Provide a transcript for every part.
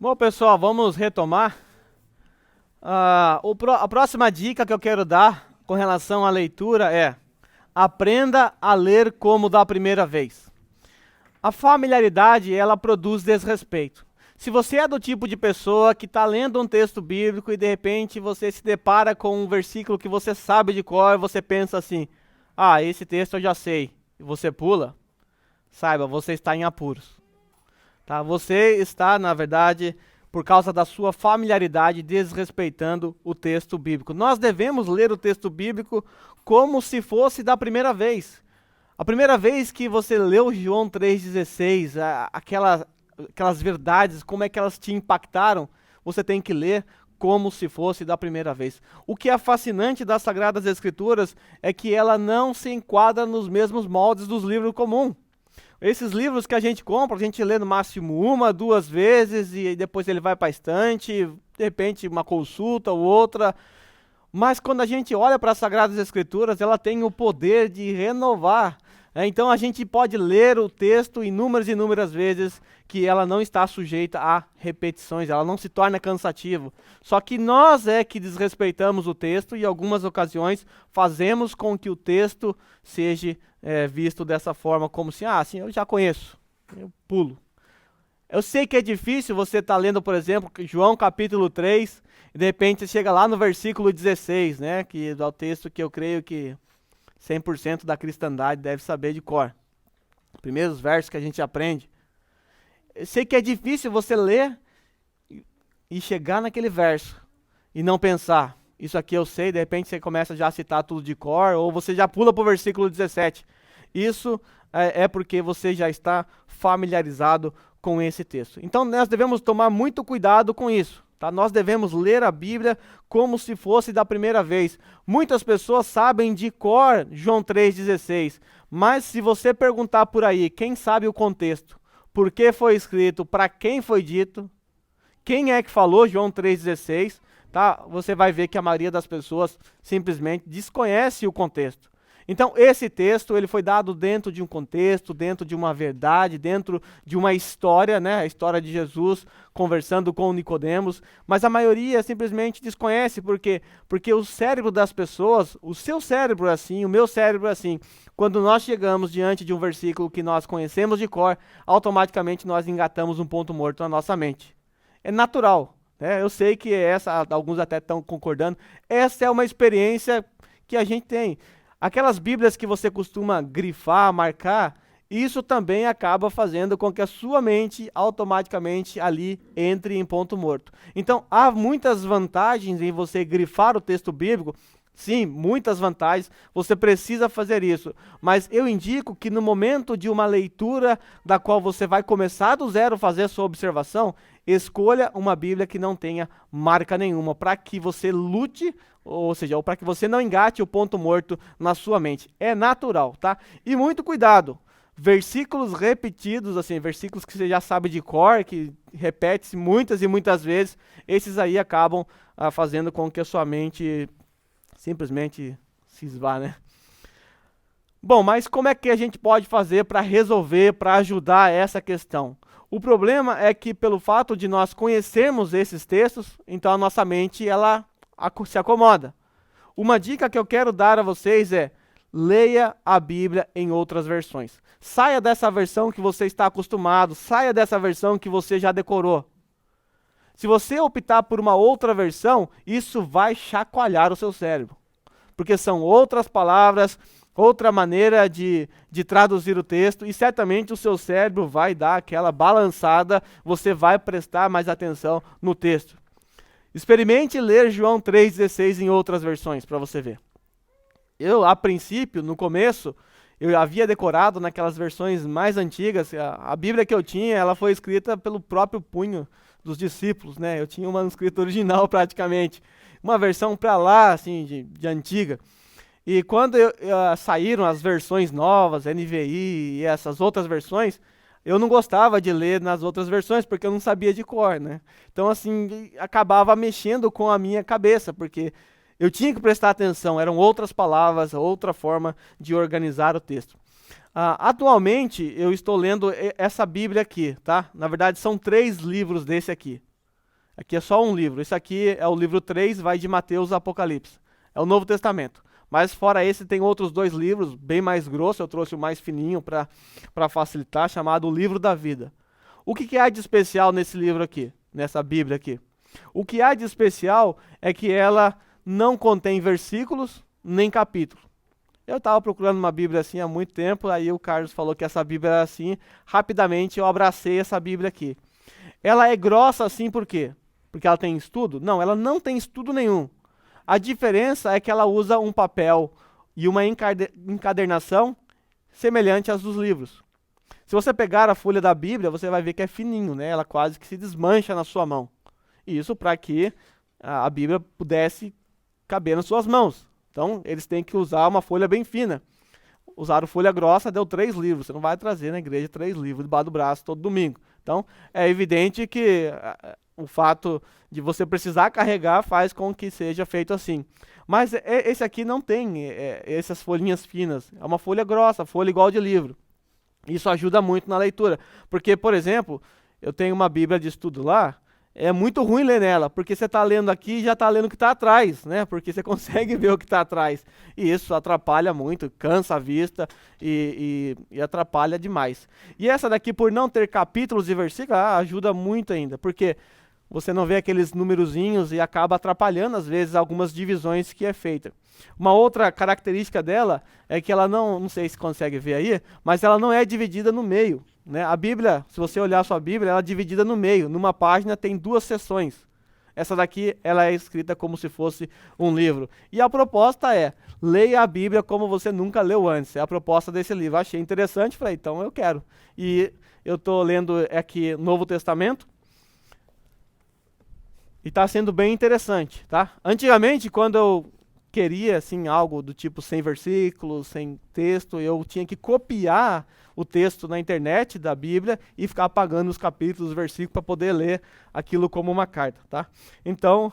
Bom, pessoal, vamos retomar. A próxima dica que eu quero dar com relação à leitura é: aprenda a ler como da primeira vez. A familiaridade, ela produz desrespeito. Se você é do tipo de pessoa que está lendo um texto bíblico e de repente você se depara com um versículo que você sabe de cor, você pensa assim: ah, esse texto eu já sei, e você pula, saiba, você está em apuros. Tá? Você está, na verdade, por causa da sua familiaridade, desrespeitando o texto bíblico. Nós devemos ler o texto bíblico como se fosse da primeira vez. A primeira vez que você leu João 3,16, aquelas verdades, como é que elas te impactaram, você tem que ler como se fosse da primeira vez. O que é fascinante das Sagradas Escrituras é que ela não se enquadra nos mesmos moldes dos livros comuns. Esses livros que a gente compra, a gente lê no máximo uma, duas vezes e depois ele vai para a estante, de repente uma consulta ou outra. Mas quando a gente olha para as Sagradas Escrituras, ela tem o poder de renovar. Então a gente pode ler o texto inúmeras e inúmeras vezes que ela não está sujeita a repetições, ela não se torna cansativo. Só que nós é que desrespeitamos o texto e em algumas ocasiões fazemos com que o texto seja visto dessa forma, como se, assim, eu já conheço, eu pulo. Eu sei que é difícil você estar lendo, por exemplo, João capítulo 3, e de repente você chega lá no versículo 16, né, que é o texto que eu creio que 100% da cristandade deve saber de cor. Os primeiros versos que a gente aprende. Eu sei que é difícil você ler e chegar naquele verso e não pensar, isso aqui eu sei, de repente você começa já a citar tudo de cor, ou você já pula para o versículo 17. Isso é porque você já está familiarizado com esse texto. Então nós devemos tomar muito cuidado com isso. Tá? Nós devemos ler a Bíblia como se fosse da primeira vez. Muitas pessoas sabem de cor João 3,16, mas se você perguntar por aí, quem sabe o contexto, por que foi escrito, para quem foi dito, quem é que falou João 3,16, tá? Você vai ver que a maioria das pessoas simplesmente desconhece o contexto. Então, esse texto ele foi dado dentro de um contexto, dentro de uma verdade, dentro de uma história, né? A história de Jesus conversando com Nicodemos, mas a maioria simplesmente desconhece, porque o cérebro das pessoas, o seu cérebro é assim, o meu cérebro é assim. Quando nós chegamos diante de um versículo que nós conhecemos de cor, automaticamente nós engatamos um ponto morto na nossa mente. É natural, né? Eu sei que alguns até estão concordando, essa é uma experiência que a gente tem. Aquelas Bíblias que você costuma grifar, marcar, isso também acaba fazendo com que a sua mente automaticamente ali entre em ponto morto. Então, há muitas vantagens em você grifar o texto bíblico. Sim, muitas vantagens, você precisa fazer isso. Mas eu indico que no momento de uma leitura da qual você vai começar do zero a fazer a sua observação, escolha uma Bíblia que não tenha marca nenhuma, para que você lute, ou seja, para que você não engate o ponto morto na sua mente. É natural, tá? E muito cuidado. Versículos repetidos, assim, versículos que você já sabe de cor, que repete-se muitas e muitas vezes, esses aí acabam fazendo com que a sua mente simplesmente se esvá, né? Bom, mas como é que a gente pode fazer para resolver, para ajudar essa questão? O problema é que pelo fato de nós conhecermos esses textos, então a nossa mente ela se acomoda. Uma dica que eu quero dar a vocês é: leia a Bíblia em outras versões. Saia dessa versão que você está acostumado, saia dessa versão que você já decorou. Se você optar por uma outra versão, isso vai chacoalhar o seu cérebro. Porque são outras palavras, outra maneira de traduzir o texto, e certamente o seu cérebro vai dar aquela balançada, você vai prestar mais atenção no texto. Experimente ler João 3,16 em outras versões, para você ver. Eu, a princípio, no começo, eu havia decorado naquelas versões mais antigas. A Bíblia que eu tinha, ela foi escrita pelo próprio punho dos discípulos, né? Eu tinha um manuscrito original praticamente, uma versão para lá, assim, de antiga. E quando saíram as versões novas, NVI e essas outras versões, eu não gostava de ler nas outras versões, porque eu não sabia de cor, né? Então, assim, acabava mexendo com a minha cabeça, porque eu tinha que prestar atenção, eram outras palavras, outra forma de organizar o texto. Atualmente, eu estou lendo essa Bíblia aqui, tá? Na verdade, são 3 livros desse aqui. Aqui é só um livro. Esse aqui é o livro 3, vai de Mateus a Apocalipse. É o Novo Testamento. Mas fora esse, tem outros 2 livros, bem mais grossos, eu trouxe o mais fininho para facilitar, chamado o Livro da Vida. O que há de especial nesse livro aqui, nessa Bíblia aqui? O que há de especial é que ela não contém versículos nem capítulos. Eu estava procurando uma Bíblia assim há muito tempo, aí o Carlos falou que essa Bíblia era assim, rapidamente eu abracei essa Bíblia aqui. Ela é grossa assim por quê? Porque ela tem estudo? Não, ela não tem estudo nenhum. A diferença é que ela usa um papel e uma encadernação semelhante às dos livros. Se você pegar a folha da Bíblia, você vai ver que é fininho, né? Ela quase que se desmancha na sua mão. Isso para que a Bíblia pudesse caber nas suas mãos. Então, eles têm que usar uma folha bem fina. Usaram folha grossa, deu 3 livros. Você não vai trazer na igreja 3 livros debaixo do braço todo domingo. Então, é evidente que o fato de você precisar carregar faz com que seja feito assim. Mas esse aqui não tem essas folhinhas finas. É uma folha grossa, folha igual de livro. Isso ajuda muito na leitura. Porque, por exemplo, eu tenho uma Bíblia de estudo lá, é muito ruim ler nela, porque você está lendo aqui e já está lendo o que está atrás, né? Porque você consegue ver o que está atrás. E isso atrapalha muito, cansa a vista e atrapalha demais. E essa daqui, por não ter capítulos e versículos, ajuda muito ainda, porque você não vê aqueles numerozinhos e acaba atrapalhando, às vezes, algumas divisões que é feita. Uma outra característica dela é que ela não sei se consegue ver aí, mas ela não é dividida no meio, né? A Bíblia, se você olhar a sua Bíblia, ela é dividida no meio. Numa página tem 2 seções. Essa daqui, ela é escrita como se fosse um livro. E a proposta é, leia a Bíblia como você nunca leu antes. É a proposta desse livro. Achei interessante, falei, então eu quero. E eu estou lendo aqui Novo Testamento, e está sendo bem interessante, tá? Antigamente, quando eu queria assim algo do tipo sem versículos, sem texto, eu tinha que copiar o texto na internet da Bíblia e ficar apagando os capítulos, os versículos para poder ler aquilo como uma carta, tá? Então,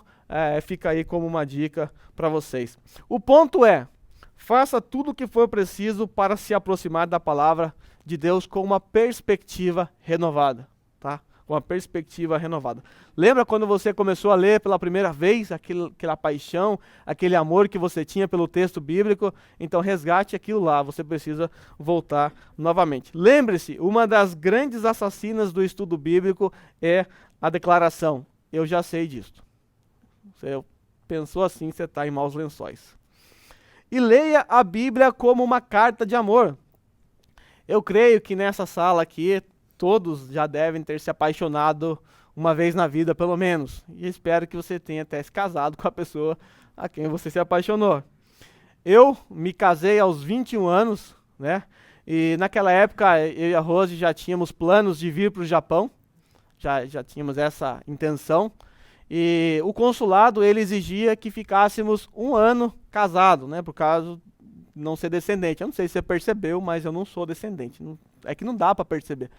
fica aí como uma dica para vocês. O ponto é, faça tudo o que for preciso para se aproximar da palavra de Deus com uma perspectiva renovada, tá? Com uma perspectiva renovada. Lembra quando você começou a ler pela primeira vez aquela paixão, aquele amor que você tinha pelo texto bíblico? Então resgate aquilo lá, você precisa voltar novamente. Lembre-se, uma das grandes assassinas do estudo bíblico é a declaração, eu já sei disso. Você pensou assim, você está em maus lençóis. E leia a Bíblia como uma carta de amor. Eu creio que nessa sala aqui, todos já devem ter se apaixonado uma vez na vida, pelo menos. E espero que você tenha até se casado com a pessoa a quem você se apaixonou. Eu me casei aos 21 anos, né? E naquela época, eu e a Rose já tínhamos planos de vir para o Japão. Já tínhamos essa intenção. E o consulado, ele exigia que ficássemos 1 ano casados, né? Por causa de não ser descendente. Eu não sei se você percebeu, mas eu não sou descendente. É que não dá para perceber.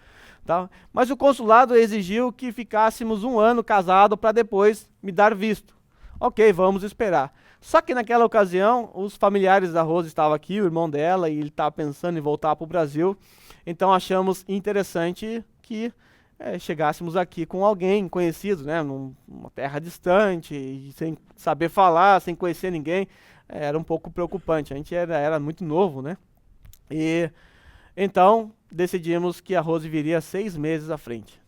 Tá? Mas o consulado exigiu que ficássemos 1 ano casado para depois me dar visto. Ok, vamos esperar. Só que naquela ocasião, os familiares da Rose estavam aqui, o irmão dela, e ele estava pensando em voltar para o Brasil. Então achamos interessante que chegássemos aqui com alguém conhecido, né, numa terra distante, sem saber falar, sem conhecer ninguém. Era um pouco preocupante. A gente era muito novo, né? E então decidimos que a Rose viria 6 meses à frente.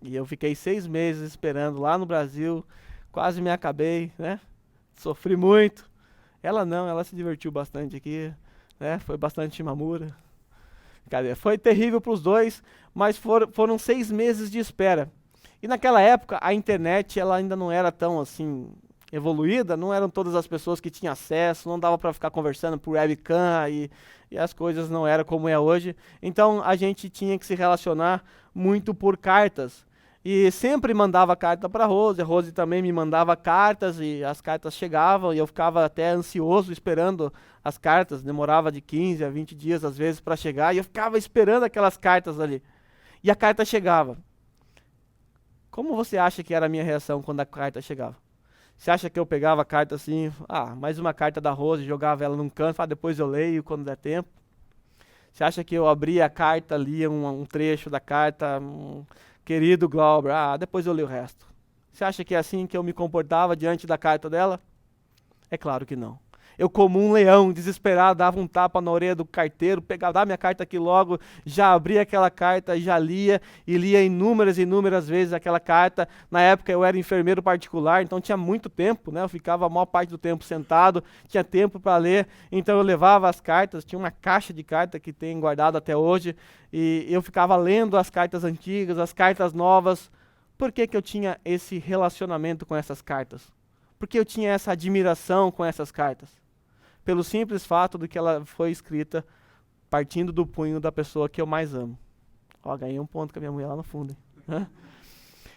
E eu fiquei 6 meses esperando lá no Brasil, quase me acabei, né? Sofri muito. Ela não, ela se divertiu bastante aqui, né? Foi bastante chimamura. Cadê? Foi terrível para os dois, mas foram 6 meses de espera. E naquela época a internet ela ainda não era tão assim evoluída, não eram todas as pessoas que tinham acesso, não dava para ficar conversando por webcam e as coisas não eram como é hoje. Então a gente tinha que se relacionar muito por cartas. E sempre mandava carta para a Rose também me mandava cartas e as cartas chegavam e eu ficava até ansioso esperando as cartas, demorava de 15 a 20 dias às vezes para chegar e eu ficava esperando aquelas cartas ali. E a carta chegava. Como você acha que era a minha reação quando a carta chegava? Você acha que eu pegava a carta assim, mais uma carta da Rose, jogava ela num canto, depois eu leio quando der tempo? Você acha que eu abria a carta, lia um trecho da carta, querido Glauber, depois eu leio o resto? Você acha que é assim que eu me comportava diante da carta dela? É claro que não. Eu, como um leão desesperado, dava um tapa na orelha do carteiro, pegava, dá minha carta aqui logo, já abria aquela carta, já lia, e lia inúmeras e inúmeras vezes aquela carta. Na época eu era enfermeiro particular, então tinha muito tempo, né? Eu ficava a maior parte do tempo sentado, tinha tempo para ler, então eu levava as cartas, tinha uma caixa de carta que tem guardado até hoje, e eu ficava lendo as cartas antigas, as cartas novas. Por que que eu tinha esse relacionamento com essas cartas? Por que eu tinha essa admiração com essas cartas? Pelo simples fato de que ela foi escrita partindo do punho da pessoa que eu mais amo. Ó, ganhei um ponto com a minha mulher lá no fundo. Hein?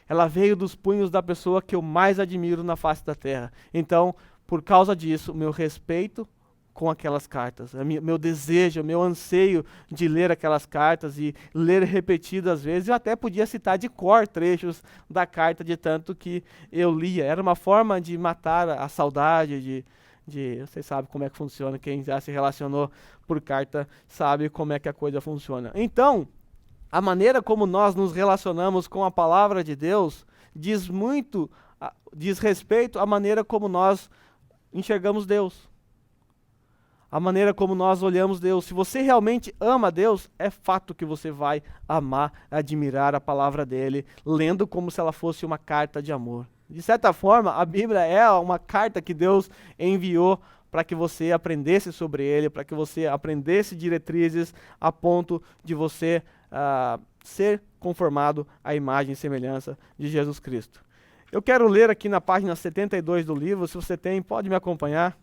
Ela veio dos punhos da pessoa que eu mais admiro na face da terra. Então, por causa disso, meu respeito com aquelas cartas, meu desejo, meu anseio de ler aquelas cartas e ler repetidas vezes, eu até podia citar de cor trechos da carta de tanto que eu lia. Era uma forma de matar a saudade, vocês sabem como é que funciona, quem já se relacionou por carta sabe como é que a coisa funciona. Então, a maneira como nós nos relacionamos com a palavra de Deus diz respeito à maneira como nós enxergamos Deus. A maneira como nós olhamos Deus. Se você realmente ama Deus, é fato que você vai amar, admirar a palavra dele, lendo como se ela fosse uma carta de amor. De certa forma, a Bíblia é uma carta que Deus enviou para que você aprendesse sobre ele, para que você aprendesse diretrizes a ponto de você ser conformado à imagem e semelhança de Jesus Cristo. Eu quero ler aqui na página 72 do livro. Se você tem, pode me acompanhar.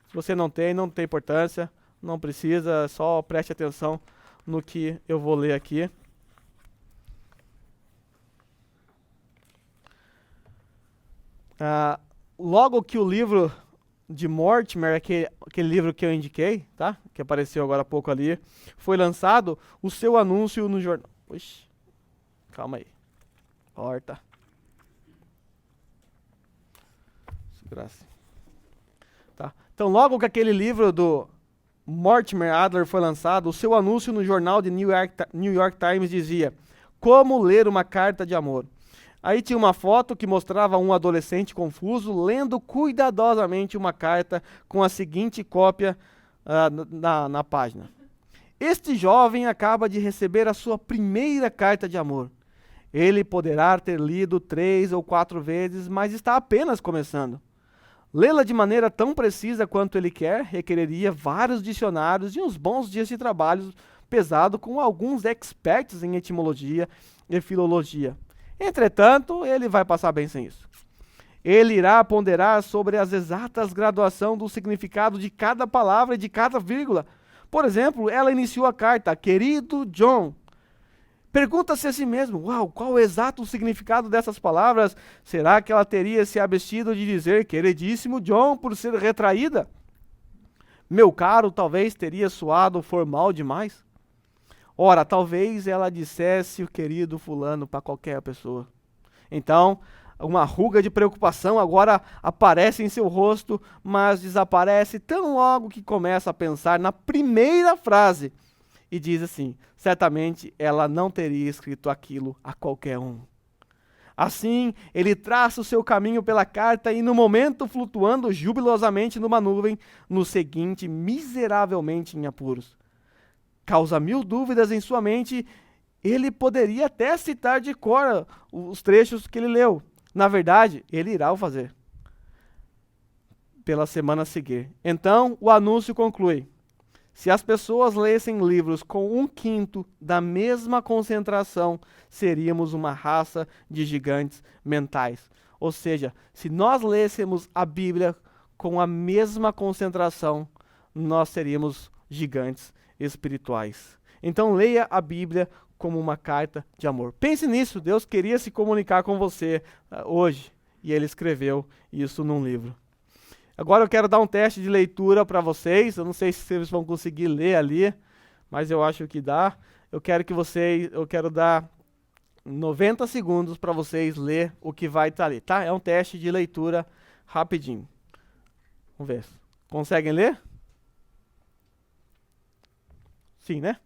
Se você não tem, não tem importância, não precisa, só preste atenção no que eu vou ler aqui. Logo que o livro de Mortimer, aquele livro que eu indiquei, tá? Que apareceu agora há pouco ali, foi lançado, o seu anúncio no jornal. Oxi, calma aí. Horta. Segurança. Tá. Então, logo que aquele livro do Mortimer Adler foi lançado, o seu anúncio no jornal de New York Times dizia: Como ler uma carta de amor. Aí tinha uma foto que mostrava um adolescente confuso lendo cuidadosamente uma carta com a seguinte cópia na página. Este jovem acaba de receber a sua primeira carta de amor. Ele poderá ter lido 3 ou 4 vezes, mas está apenas começando. Lê-la de maneira tão precisa quanto ele quer requereria vários dicionários e uns bons dias de trabalho pesado com alguns experts em etimologia e filologia. Entretanto, ele vai passar bem sem isso. Ele irá ponderar sobre as exatas graduação do significado de cada palavra e de cada vírgula. Por exemplo, ela iniciou a carta, querido John. Pergunta-se a si mesmo, qual o exato significado dessas palavras? Será que ela teria se abstido de dizer queridíssimo John por ser retraída? Meu caro talvez teria soado formal demais? Ora, talvez ela dissesse o querido fulano para qualquer pessoa. Então, uma ruga de preocupação agora aparece em seu rosto, mas desaparece tão logo que começa a pensar na primeira frase. E diz assim, certamente ela não teria escrito aquilo a qualquer um. Assim, ele traça o seu caminho pela carta e no momento flutuando jubilosamente numa nuvem, no seguinte, miseravelmente em apuros. Causa 1000 dúvidas em sua mente, ele poderia até citar de cor os trechos que ele leu. Na verdade, ele irá o fazer pela semana a seguir. Então, o anúncio conclui. Se as pessoas lessem livros com 1/5 da mesma concentração, seríamos uma raça de gigantes mentais. Ou seja, se nós lêssemos a Bíblia com a mesma concentração, nós seríamos gigantes espirituais. Então leia a Bíblia como uma carta de amor. Pense nisso, Deus queria se comunicar com você hoje, e Ele escreveu isso num livro. Agora eu quero dar um teste de leitura para vocês. Eu não sei se vocês vão conseguir ler ali, mas eu acho que dá. Eu quero dar 90 segundos para vocês ler o que vai estar ali, tá? É um teste de leitura rapidinho. Vamos ver. Conseguem ler? Sim, né?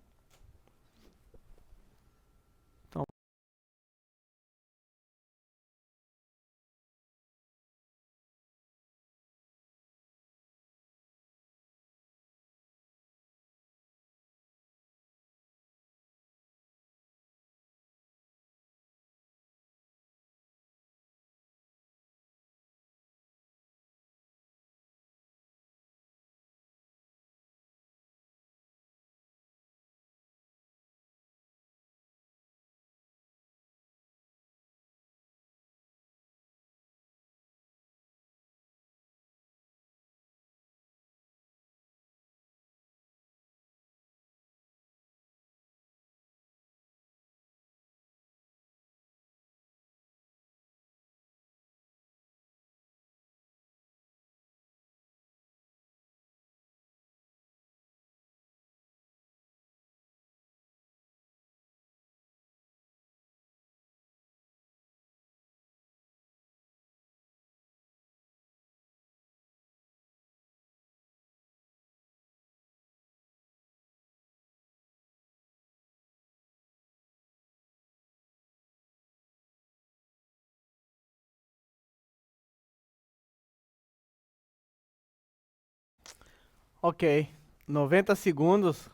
Ok, 90 segundos.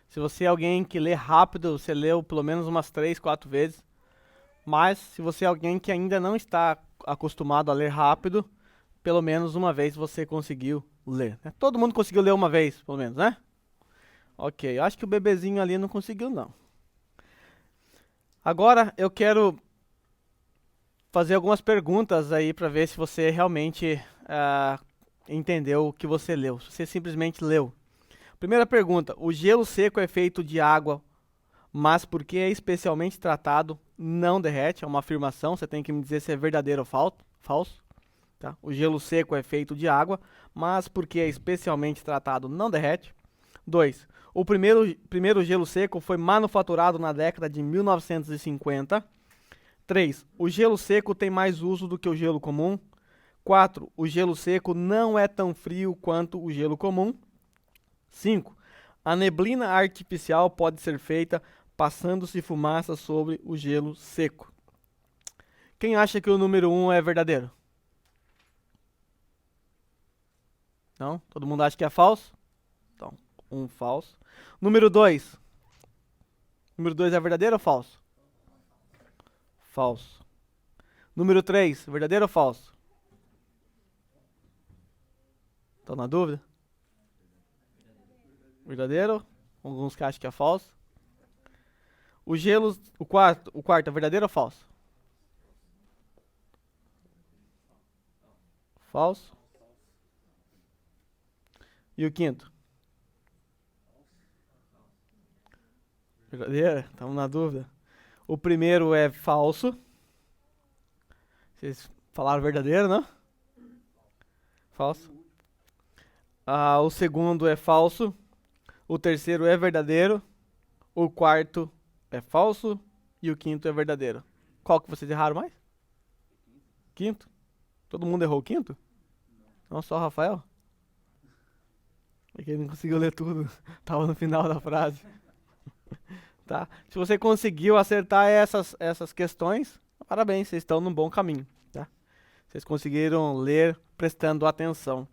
Se você é alguém que lê rápido, você leu pelo menos umas 3, 4 vezes. Mas se você é alguém que ainda não está acostumado a ler rápido, pelo menos uma vez você conseguiu ler, né? Todo mundo conseguiu ler uma vez, pelo menos, né? Ok, eu acho que o bebezinho ali não conseguiu, não. Agora eu quero fazer algumas perguntas aí para ver se você realmente entendeu o que você leu. Se você simplesmente leu. Primeira pergunta: o gelo seco é feito de água, mas porque é especialmente tratado, não derrete? É uma afirmação, você tem que me dizer se é verdadeiro ou falso. Tá? O gelo seco é feito de água, mas porque é especialmente tratado, não derrete. 2. O primeiro gelo seco foi manufaturado na década de 1950. 3. O gelo seco tem mais uso do que o gelo comum. 4. O gelo seco não é tão frio quanto o gelo comum. 5. A neblina artificial pode ser feita passando-se fumaça sobre o gelo seco. Quem acha que o número 1 é verdadeiro? Não? Todo mundo acha que é falso? Então, 1 falso. Número 2. Número 2 é verdadeiro ou falso? Falso. Número 3, verdadeiro ou falso? Estão na dúvida? Verdadeiro? Alguns que acham que é falso. O quarto é verdadeiro ou falso? Falso. E o quinto? Verdadeiro? Estamos na dúvida. O primeiro é falso. Vocês falaram verdadeiro, não? Falso. O segundo é falso. O terceiro é verdadeiro. O quarto é falso. E o quinto é verdadeiro. Qual que vocês erraram mais? Quinto? Todo mundo errou o quinto? Não, só o Rafael? É que ele não conseguiu ler tudo. Tava no final da frase. Tá? Se você conseguiu acertar essas questões, parabéns, vocês estão num bom caminho. Tá? Vocês conseguiram ler prestando atenção.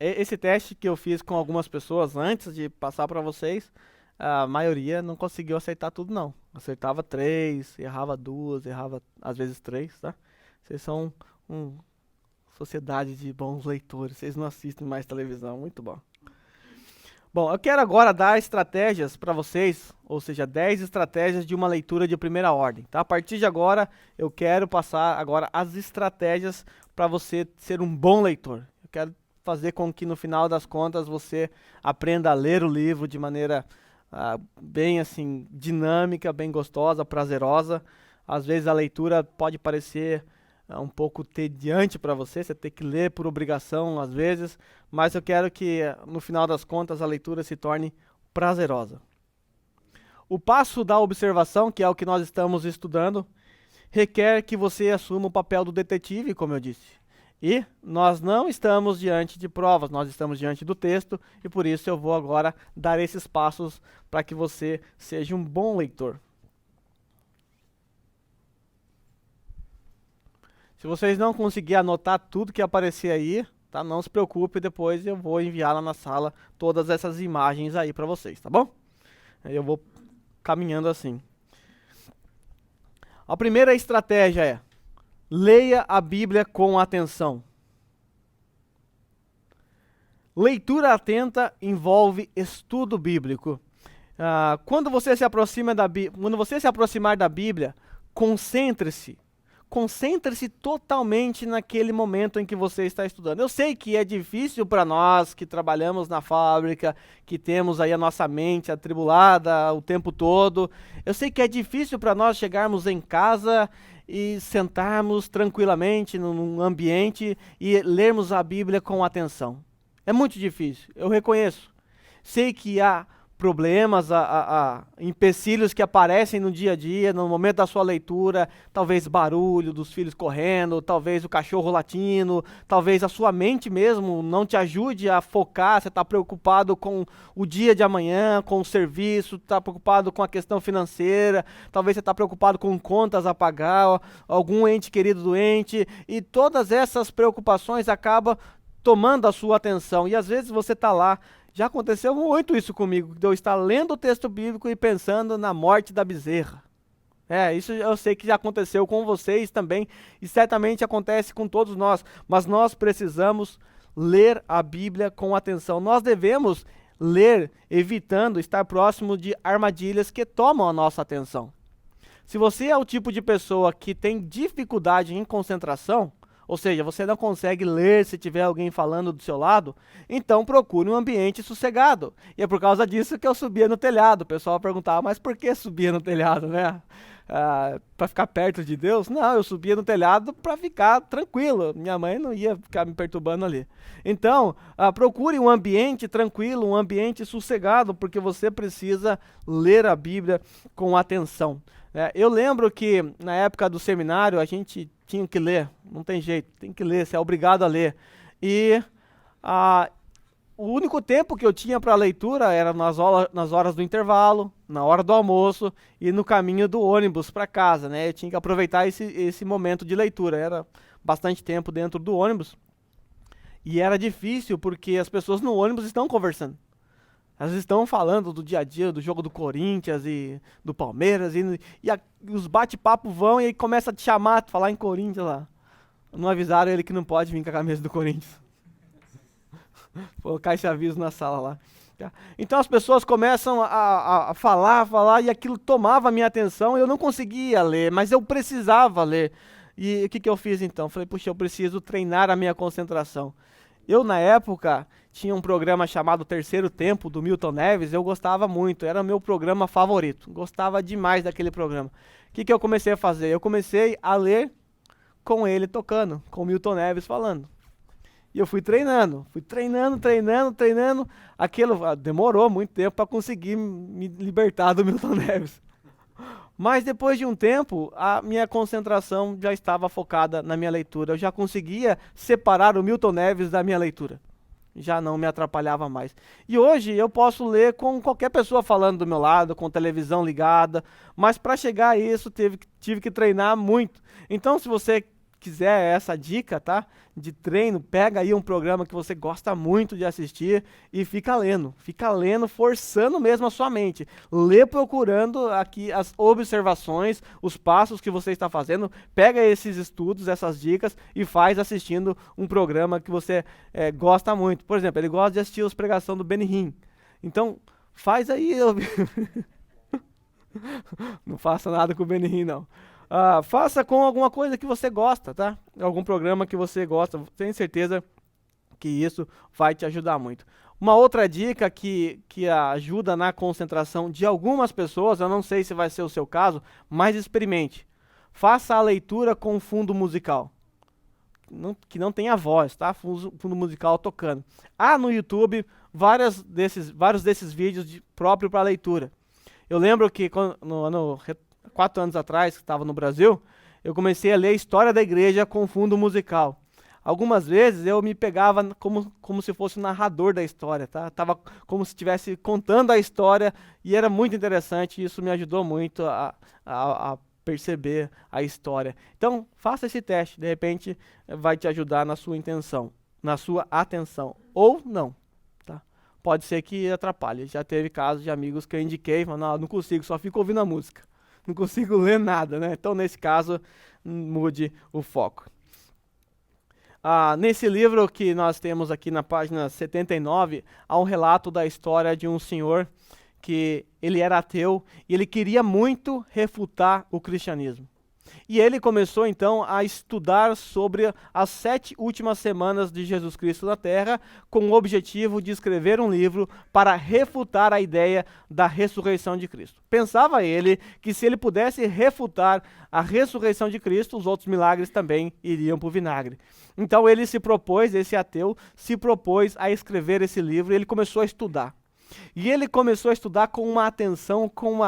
Esse teste que eu fiz com algumas pessoas antes de passar para vocês, a maioria não conseguiu acertar tudo, não. Acertava 3, errava 2, errava às vezes 3, tá? Vocês são uma sociedade de bons leitores, vocês não assistem mais televisão, muito bom. Bom, eu quero agora dar estratégias para vocês, ou seja, 10 estratégias de uma leitura de primeira ordem. Tá? A partir de agora, eu quero passar agora as estratégias para você ser um bom leitor. Eu quero fazer com que no final das contas você aprenda a ler o livro de maneira bem assim dinâmica, bem gostosa, prazerosa. Às vezes a leitura pode parecer um pouco tediante para você tem que ler por obrigação às vezes, mas eu quero que no final das contas a leitura se torne prazerosa. O passo da observação, que é o que nós estamos estudando, requer que você assuma o papel do detetive, como eu disse. E nós não estamos diante de provas, nós estamos diante do texto, e por isso eu vou agora dar esses passos para que você seja um bom leitor. Se vocês não conseguirem anotar tudo que aparecer aí, tá? Não se preocupe, depois eu vou enviar lá na sala todas essas imagens aí para vocês, tá bom? Eu vou caminhando assim. A primeira estratégia é: leia a Bíblia com atenção. Leitura atenta envolve estudo bíblico. Quando você se aproximar da Bíblia, concentre-se totalmente naquele momento em que você está estudando. Eu sei que é difícil para nós que trabalhamos na fábrica, que temos aí a nossa mente atribulada o tempo todo. Eu sei que é difícil para nós chegarmos em casa e sentarmos tranquilamente num ambiente e lermos a Bíblia com atenção. É muito difícil, eu reconheço. Sei que há problemas, empecilhos que aparecem no dia a dia, no momento da sua leitura, talvez barulho dos filhos correndo, talvez o cachorro latindo, talvez a sua mente mesmo não te ajude a focar, você está preocupado com o dia de amanhã, com o serviço, está preocupado com a questão financeira, talvez você está preocupado com contas a pagar, algum ente querido doente, e todas essas preocupações acabam tomando a sua atenção. E às vezes você está lá, já aconteceu muito isso comigo, de eu estar lendo o texto bíblico e pensando na morte da bezerra. Isso eu sei que já aconteceu com vocês também, e certamente acontece com todos nós, mas nós precisamos ler a Bíblia com atenção. Nós devemos ler evitando estar próximo de armadilhas que tomam a nossa atenção. Se você é o tipo de pessoa que tem dificuldade em concentração, ou seja, você não consegue ler se tiver alguém falando do seu lado, então procure um ambiente sossegado. E é por causa disso que eu subia no telhado. O pessoal perguntava, mas por que subia no telhado, né? Para ficar perto de Deus? Não, eu subia no telhado para ficar tranquilo. Minha mãe não ia ficar me perturbando ali. Então, procure um ambiente tranquilo, um ambiente sossegado, porque você precisa ler a Bíblia com atenção. Eu lembro que na época do seminário a gente tinha que ler, não tem jeito, tem que ler, você é obrigado a ler. E o único tempo que eu tinha para leitura era nas horas do intervalo, na hora do almoço e no caminho do ônibus para casa, né? Eu tinha que aproveitar esse momento de leitura, era bastante tempo dentro do ônibus. E era difícil porque as pessoas no ônibus estão conversando. Elas estão falando do dia a dia, do jogo do Corinthians e do Palmeiras, e os bate-papo vão e aí começa a te chamar, falar em Corinthians lá. Não avisaram ele que não pode vir com a camisa do Corinthians. Colocar esse aviso na sala lá. Então as pessoas começam a falar, e aquilo tomava a minha atenção, eu não conseguia ler, mas eu precisava ler. E o que eu fiz então? Falei, puxa, eu preciso treinar a minha concentração. Eu, na época, tinha um programa chamado Terceiro Tempo, do Milton Neves, eu gostava muito, era o meu programa favorito, gostava demais daquele programa. O que eu comecei a fazer? Eu comecei a ler com ele tocando, com o Milton Neves falando. E eu fui treinando, aquilo demorou muito tempo para conseguir me libertar do Milton Neves. Mas depois de um tempo, a minha concentração já estava focada na minha leitura. Eu já conseguia separar o Milton Neves da minha leitura. Já não me atrapalhava mais. E hoje eu posso ler com qualquer pessoa falando do meu lado, com televisão ligada. Mas para chegar a isso, tive que treinar muito. Então, se você quiser essa dica, tá? De treino, pega aí um programa que você gosta muito de assistir e fica lendo, forçando mesmo a sua mente. Lê procurando aqui as observações, os passos que você está fazendo, pega esses estudos, essas dicas e faz assistindo um programa que você gosta muito. Por exemplo, ele gosta de assistir as pregações do Benny Hinn. Então, faz aí. Não faça nada com o Benny Hinn, não. Faça com alguma coisa que você gosta, tá? Algum programa que você gosta. Tenho certeza que isso vai te ajudar muito. Uma outra dica que ajuda na concentração de algumas pessoas, eu não sei se vai ser o seu caso, mas experimente. Faça a leitura com fundo musical. Que não tenha voz, tá? Fundo musical tocando. No YouTube, vários desses vídeos próprio para leitura. Eu lembro que no ano 4 anos atrás, que estava no Brasil, eu comecei a ler a história da igreja com fundo musical. Algumas vezes eu me pegava como se fosse o narrador da história, tá? Tava como se estivesse contando a história e era muito interessante, e isso me ajudou muito a perceber a história. Então, faça esse teste, de repente vai te ajudar na sua intenção, na sua atenção, ou não. Tá? Pode ser que atrapalhe. Já teve casos de amigos que eu indiquei, mas não consigo, só fico ouvindo a música. Não consigo ler nada, né? Então, nesse caso, mude o foco. Nesse livro que nós temos aqui na página 79, há um relato da história de um senhor que ele era ateu e ele queria muito refutar o cristianismo. E ele começou então a estudar sobre as 7 últimas semanas de Jesus Cristo na Terra, com o objetivo de escrever um livro para refutar a ideia da ressurreição de Cristo. Pensava ele que se ele pudesse refutar a ressurreição de Cristo, os outros milagres também iriam para o vinagre. Então ele esse ateu, se propôs a escrever esse livro e ele começou a estudar. E ele começou a estudar com uma atenção, com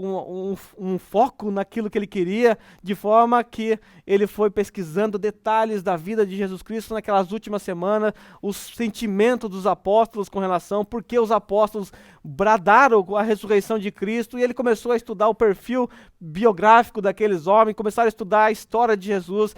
um foco naquilo que ele queria, de forma que ele foi pesquisando detalhes da vida de Jesus Cristo naquelas últimas semanas, os sentimentos dos apóstolos com relação, porque os apóstolos bradaram a ressurreição de Cristo, e ele começou a estudar o perfil biográfico daqueles homens, começaram a estudar a história de Jesus,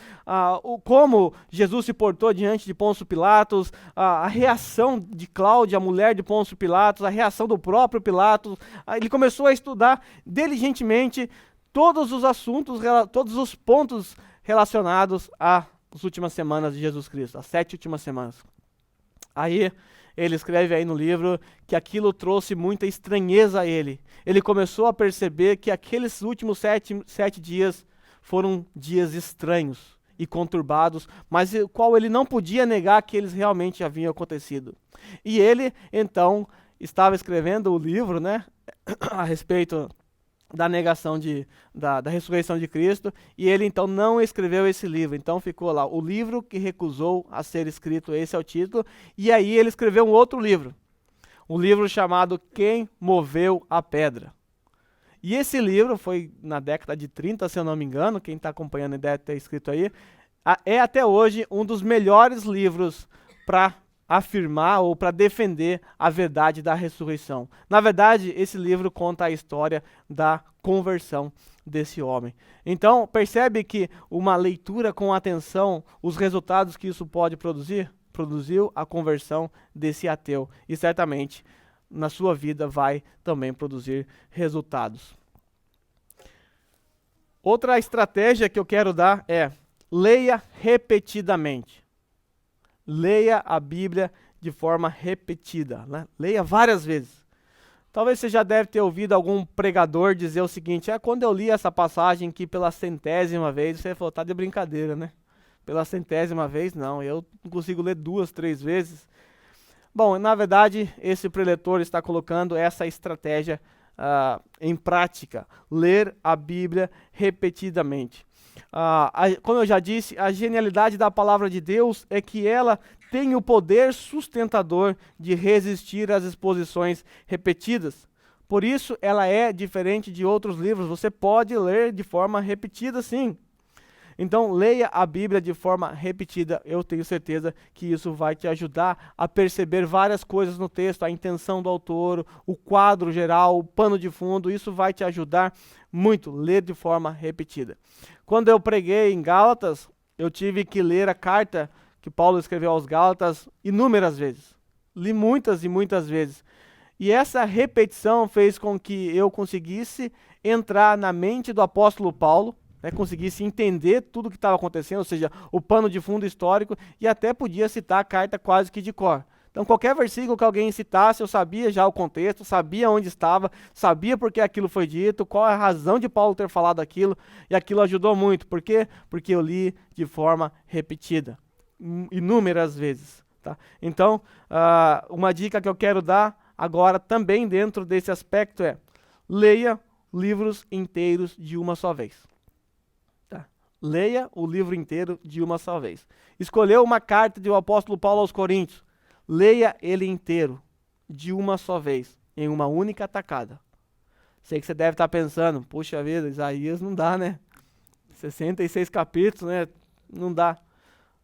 como Jesus se portou diante de Pôncio Pilatos, a reação de Cláudia, a mulher de Pôncio Pilatos, a reação do próprio Pilatos. Ele começou a estudar diligentemente todos os assuntos, todos os pontos relacionados às últimas semanas de Jesus Cristo, as 7 últimas semanas. Aí ele escreve aí no livro que aquilo trouxe muita estranheza a ele. Ele começou a perceber que aqueles últimos 7 dias foram dias estranhos e conturbados, mas o qual ele não podia negar que eles realmente haviam acontecido. E ele, então, estava escrevendo o livro, né, a respeito da negação da ressurreição de Cristo, e ele então não escreveu esse livro. Então ficou lá, o livro que recusou a ser escrito, esse é o título, e aí ele escreveu um outro livro, um livro chamado Quem Moveu a Pedra. E esse livro foi na década de 30, se eu não me engano, quem está acompanhando deve ter escrito aí, é até hoje um dos melhores livros para afirmar ou para defender a verdade da ressurreição. Na verdade, esse livro conta a história da conversão desse homem. Então, percebe que uma leitura com atenção, os resultados que isso pode produzir, produziu a conversão desse ateu. E certamente, na sua vida, vai também produzir resultados. Outra estratégia que eu quero dar é: leia repetidamente. Leia a Bíblia de forma repetida, né? Leia várias vezes. Talvez você já deve ter ouvido algum pregador dizer o seguinte: quando eu li essa passagem aqui pela 100ª vez, você falou, tá de brincadeira, né? Pela 100ª vez, não, eu não consigo ler 2, 3 vezes. Bom, na verdade, esse preletor está colocando essa estratégia em prática, ler a Bíblia repetidamente. Como eu já disse, a genialidade da palavra de Deus é que ela tem o poder sustentador de resistir às exposições repetidas. Por isso, ela é diferente de outros livros. Você pode ler de forma repetida, sim. Então, leia a Bíblia de forma repetida. Eu tenho certeza que isso vai te ajudar a perceber várias coisas no texto, a intenção do autor, o quadro geral, o pano de fundo. Isso vai te ajudar muito, ler de forma repetida. Quando eu preguei em Gálatas, eu tive que ler a carta que Paulo escreveu aos Gálatas inúmeras vezes. Li muitas e muitas vezes. E essa repetição fez com que eu conseguisse entrar na mente do apóstolo Paulo, conseguisse entender tudo o que estava acontecendo, ou seja, o pano de fundo histórico, e até podia citar a carta quase que de cor. Então, qualquer versículo que alguém citasse, eu sabia já o contexto, sabia onde estava, sabia por que aquilo foi dito, qual é a razão de Paulo ter falado aquilo, e aquilo ajudou muito. Por quê? Porque eu li de forma repetida, inúmeras vezes. Tá? Então, uma dica que eu quero dar agora, também dentro desse aspecto, é: leia livros inteiros de uma só vez. Leia o livro inteiro de uma só vez. Escolheu uma carta do apóstolo Paulo aos Coríntios. Leia ele inteiro, de uma só vez, em uma única tacada. Sei que você deve estar pensando, puxa vida, Isaías não dá, né? 66 capítulos, né? Não dá.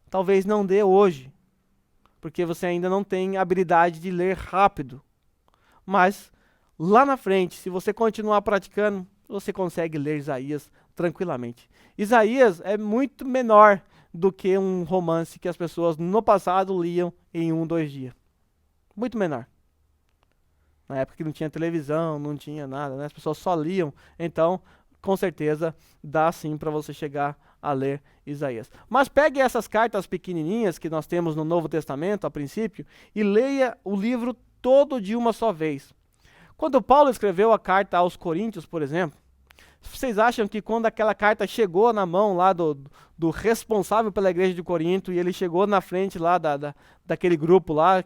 Talvez não dê hoje, porque você ainda não tem habilidade de ler rápido. Mas, lá na frente, se você continuar praticando, você consegue ler Isaías tranquilamente. Isaías é muito menor do que um romance que as pessoas no passado liam em 1, 2 dias. Muito menor. Na época que não tinha televisão, não tinha nada, né? As pessoas só liam. Então, com certeza, dá sim para você chegar a ler Isaías. Mas pegue essas cartas pequenininhas que nós temos no Novo Testamento, a princípio, e leia o livro todo de uma só vez. Quando Paulo escreveu a carta aos Coríntios, por exemplo, vocês acham que quando aquela carta chegou na mão lá do responsável pela igreja de Corinto, e ele chegou na frente lá daquele grupo lá,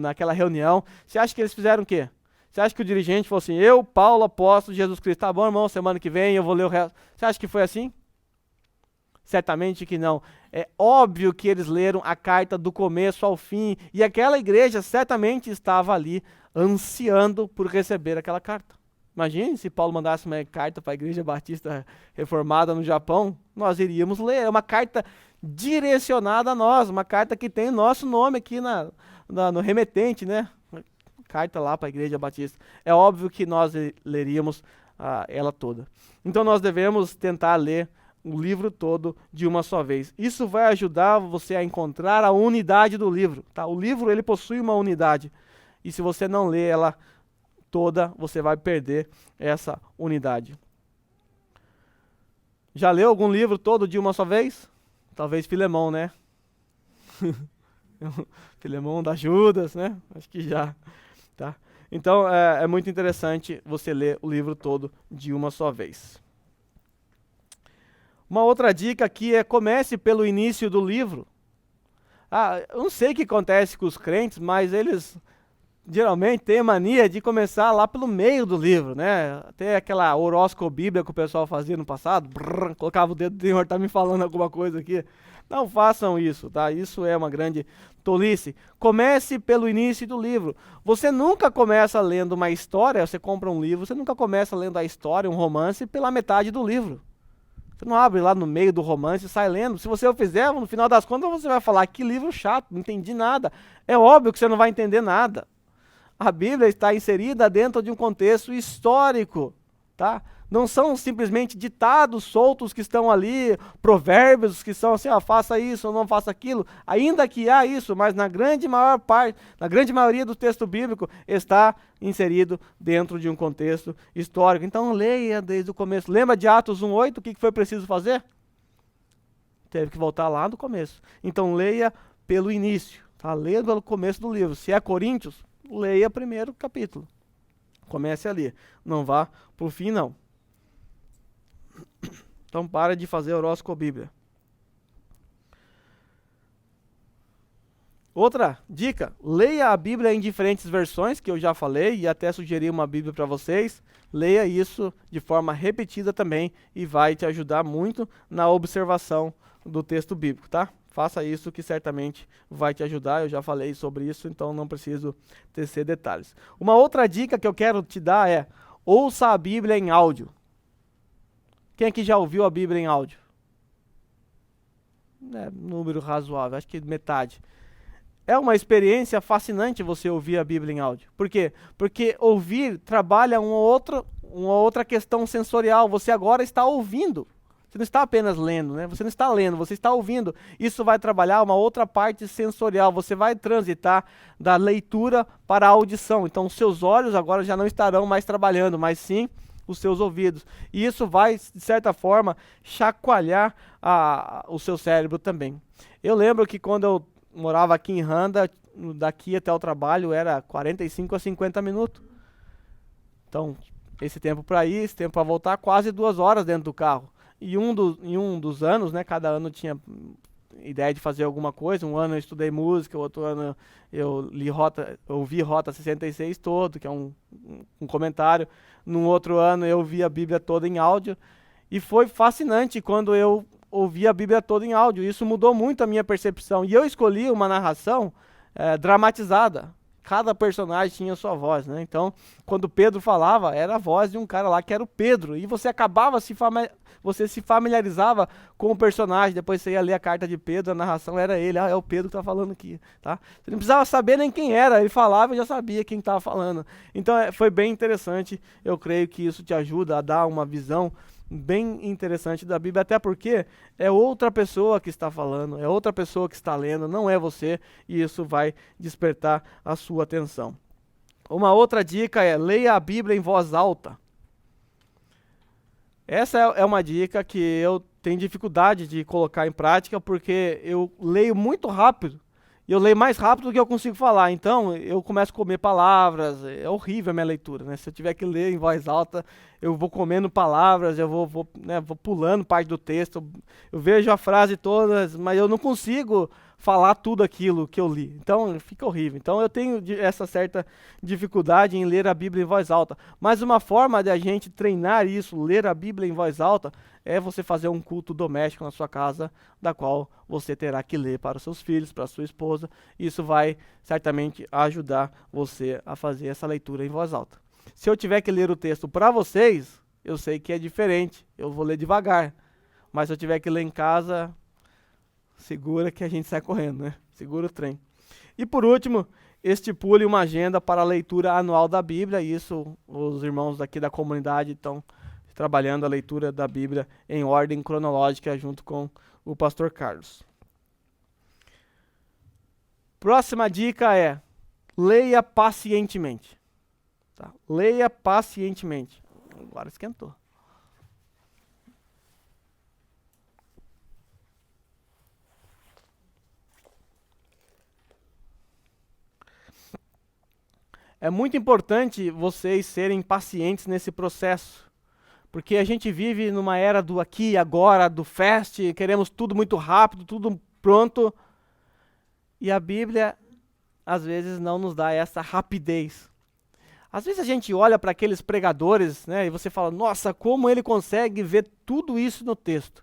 naquela reunião, você acha que eles fizeram o quê? Você acha que o dirigente falou assim: eu, Paulo, apóstolo de Jesus Cristo, tá bom, irmão, semana que vem eu vou ler o resto. Você acha que foi assim? Certamente que não. É óbvio que eles leram a carta do começo ao fim, e aquela igreja certamente estava ali ansiando por receber aquela carta. Imagine se Paulo mandasse uma carta para a Igreja Batista Reformada no Japão, nós iríamos ler. É uma carta direcionada a nós, uma carta que tem nosso nome aqui no remetente, né? Carta lá para a Igreja Batista. É óbvio que nós leríamos ela toda. Então nós devemos tentar ler o livro todo de uma só vez. Isso vai ajudar você a encontrar a unidade do livro. Tá? O livro ele possui uma unidade. E se você não lê ela toda, você vai perder essa unidade. Já leu algum livro todo de uma só vez? Talvez Filemão, né? Filemão da Judas, né? Acho que já. Tá? Então é muito interessante você ler o livro todo de uma só vez. Uma outra dica aqui é comece pelo início do livro. Eu não sei o que acontece com os crentes, mas eles geralmente têm a mania de começar lá pelo meio do livro, né? Até aquela horoscobíblia que o pessoal fazia no passado, colocava o dedo, o Senhor tá me falando alguma coisa aqui. Não façam isso, tá? Isso é uma grande tolice. Comece pelo início do livro. Você nunca começa lendo uma história, você compra um livro, você nunca começa lendo a história, um romance, pela metade do livro. Você não abre lá no meio do romance e sai lendo. Se você o fizer, no final das contas você vai falar, que livro chato, não entendi nada. É óbvio que você não vai entender nada. A Bíblia está inserida dentro de um contexto histórico, tá? Não são simplesmente ditados soltos que estão ali, provérbios que são assim, faça isso ou não faça aquilo. Ainda que há isso, mas na grande maioria do texto bíblico está inserido dentro de um contexto histórico. Então leia desde o começo. Lembra de Atos 1:8? O que foi preciso fazer? Teve que voltar lá do começo. Então leia pelo início, tá? Leia pelo começo do livro. Se é Coríntios, leia primeiro o capítulo. Comece ali. Não vá para o fim, não. Então para de fazer horoscobíblia. Outra dica, leia a Bíblia em diferentes versões, que eu já falei, e até sugeri uma Bíblia para vocês. Leia isso de forma repetida também, e vai te ajudar muito na observação do texto bíblico, tá? Faça isso que certamente vai te ajudar, eu já falei sobre isso, então não preciso tecer detalhes. Uma outra dica que eu quero te dar é, ouça a Bíblia em áudio. Quem aqui já ouviu a Bíblia em áudio? Número razoável, acho que metade. É uma experiência fascinante você ouvir a Bíblia em áudio. Por quê? Porque ouvir trabalha uma outra questão sensorial. Você agora está ouvindo. Você não está apenas lendo, né? Você não está lendo, você está ouvindo. Isso vai trabalhar uma outra parte sensorial. Você vai transitar da leitura para a audição. Então, os seus olhos agora já não estarão mais trabalhando, mas sim os seus ouvidos. E isso vai, de certa forma, chacoalhar o seu cérebro também. Eu lembro que quando eu morava aqui em Randa, daqui até o trabalho era 45 a 50 minutos. Então, esse tempo para ir, esse tempo para voltar, quase 2 horas dentro do carro. E em um dos anos, né, cada ano tinha ideia de fazer alguma coisa. Um ano eu estudei música, outro ano eu ouvi Rota 66 todo, que é um comentário. Num outro ano eu vi a Bíblia toda em áudio. E foi fascinante quando eu ouvi a Bíblia toda em áudio. Isso mudou muito a minha percepção. E eu escolhi uma narração dramatizada. Cada personagem tinha sua voz, né? Então, quando Pedro falava, era a voz de um cara lá que era o Pedro. E você acabava você se familiarizava com o personagem. Depois você ia ler a carta de Pedro, a narração era ele. É o Pedro que está falando aqui, tá? Você não precisava saber nem quem era. Ele falava e já sabia quem estava falando. Então, foi bem interessante. Eu creio que isso te ajuda a dar uma visão bem interessante da Bíblia, até porque é outra pessoa que está falando, é outra pessoa que está lendo, não é você, e isso vai despertar a sua atenção. Uma outra dica é, leia a Bíblia em voz alta. Essa é uma dica que eu tenho dificuldade de colocar em prática, porque eu leio muito rápido, e eu leio mais rápido do que eu consigo falar, então eu começo a comer palavras, é horrível a minha leitura, né? Se eu tiver que ler em voz alta, eu vou comendo palavras, eu vou pulando parte do texto, eu vejo a frase toda, mas eu não consigo falar tudo aquilo que eu li, então fica horrível. Então eu tenho essa certa dificuldade em ler a Bíblia em voz alta, mas uma forma de a gente treinar isso, ler a Bíblia em voz alta, é você fazer um culto doméstico na sua casa, da qual você terá que ler para os seus filhos, para a sua esposa. Isso vai certamente ajudar você a fazer essa leitura em voz alta. Se eu tiver que ler o texto para vocês, eu sei que é diferente. Eu vou ler devagar. Mas se eu tiver que ler em casa, segura que a gente sai correndo, né? Segura o trem. E por último, estipule uma agenda para a leitura anual da Bíblia. Isso, os irmãos daqui da comunidade estão trabalhando a leitura da Bíblia em ordem cronológica junto com o pastor Carlos. Próxima dica é: leia pacientemente. Tá? Leia pacientemente. Agora esquentou. É muito importante vocês serem pacientes nesse processo, porque a gente vive numa era do aqui e agora, do fast, queremos tudo muito rápido, tudo pronto, e a Bíblia às vezes não nos dá essa rapidez. Às vezes a gente olha para aqueles pregadores, né, e você fala, nossa, como ele consegue ver tudo isso no texto.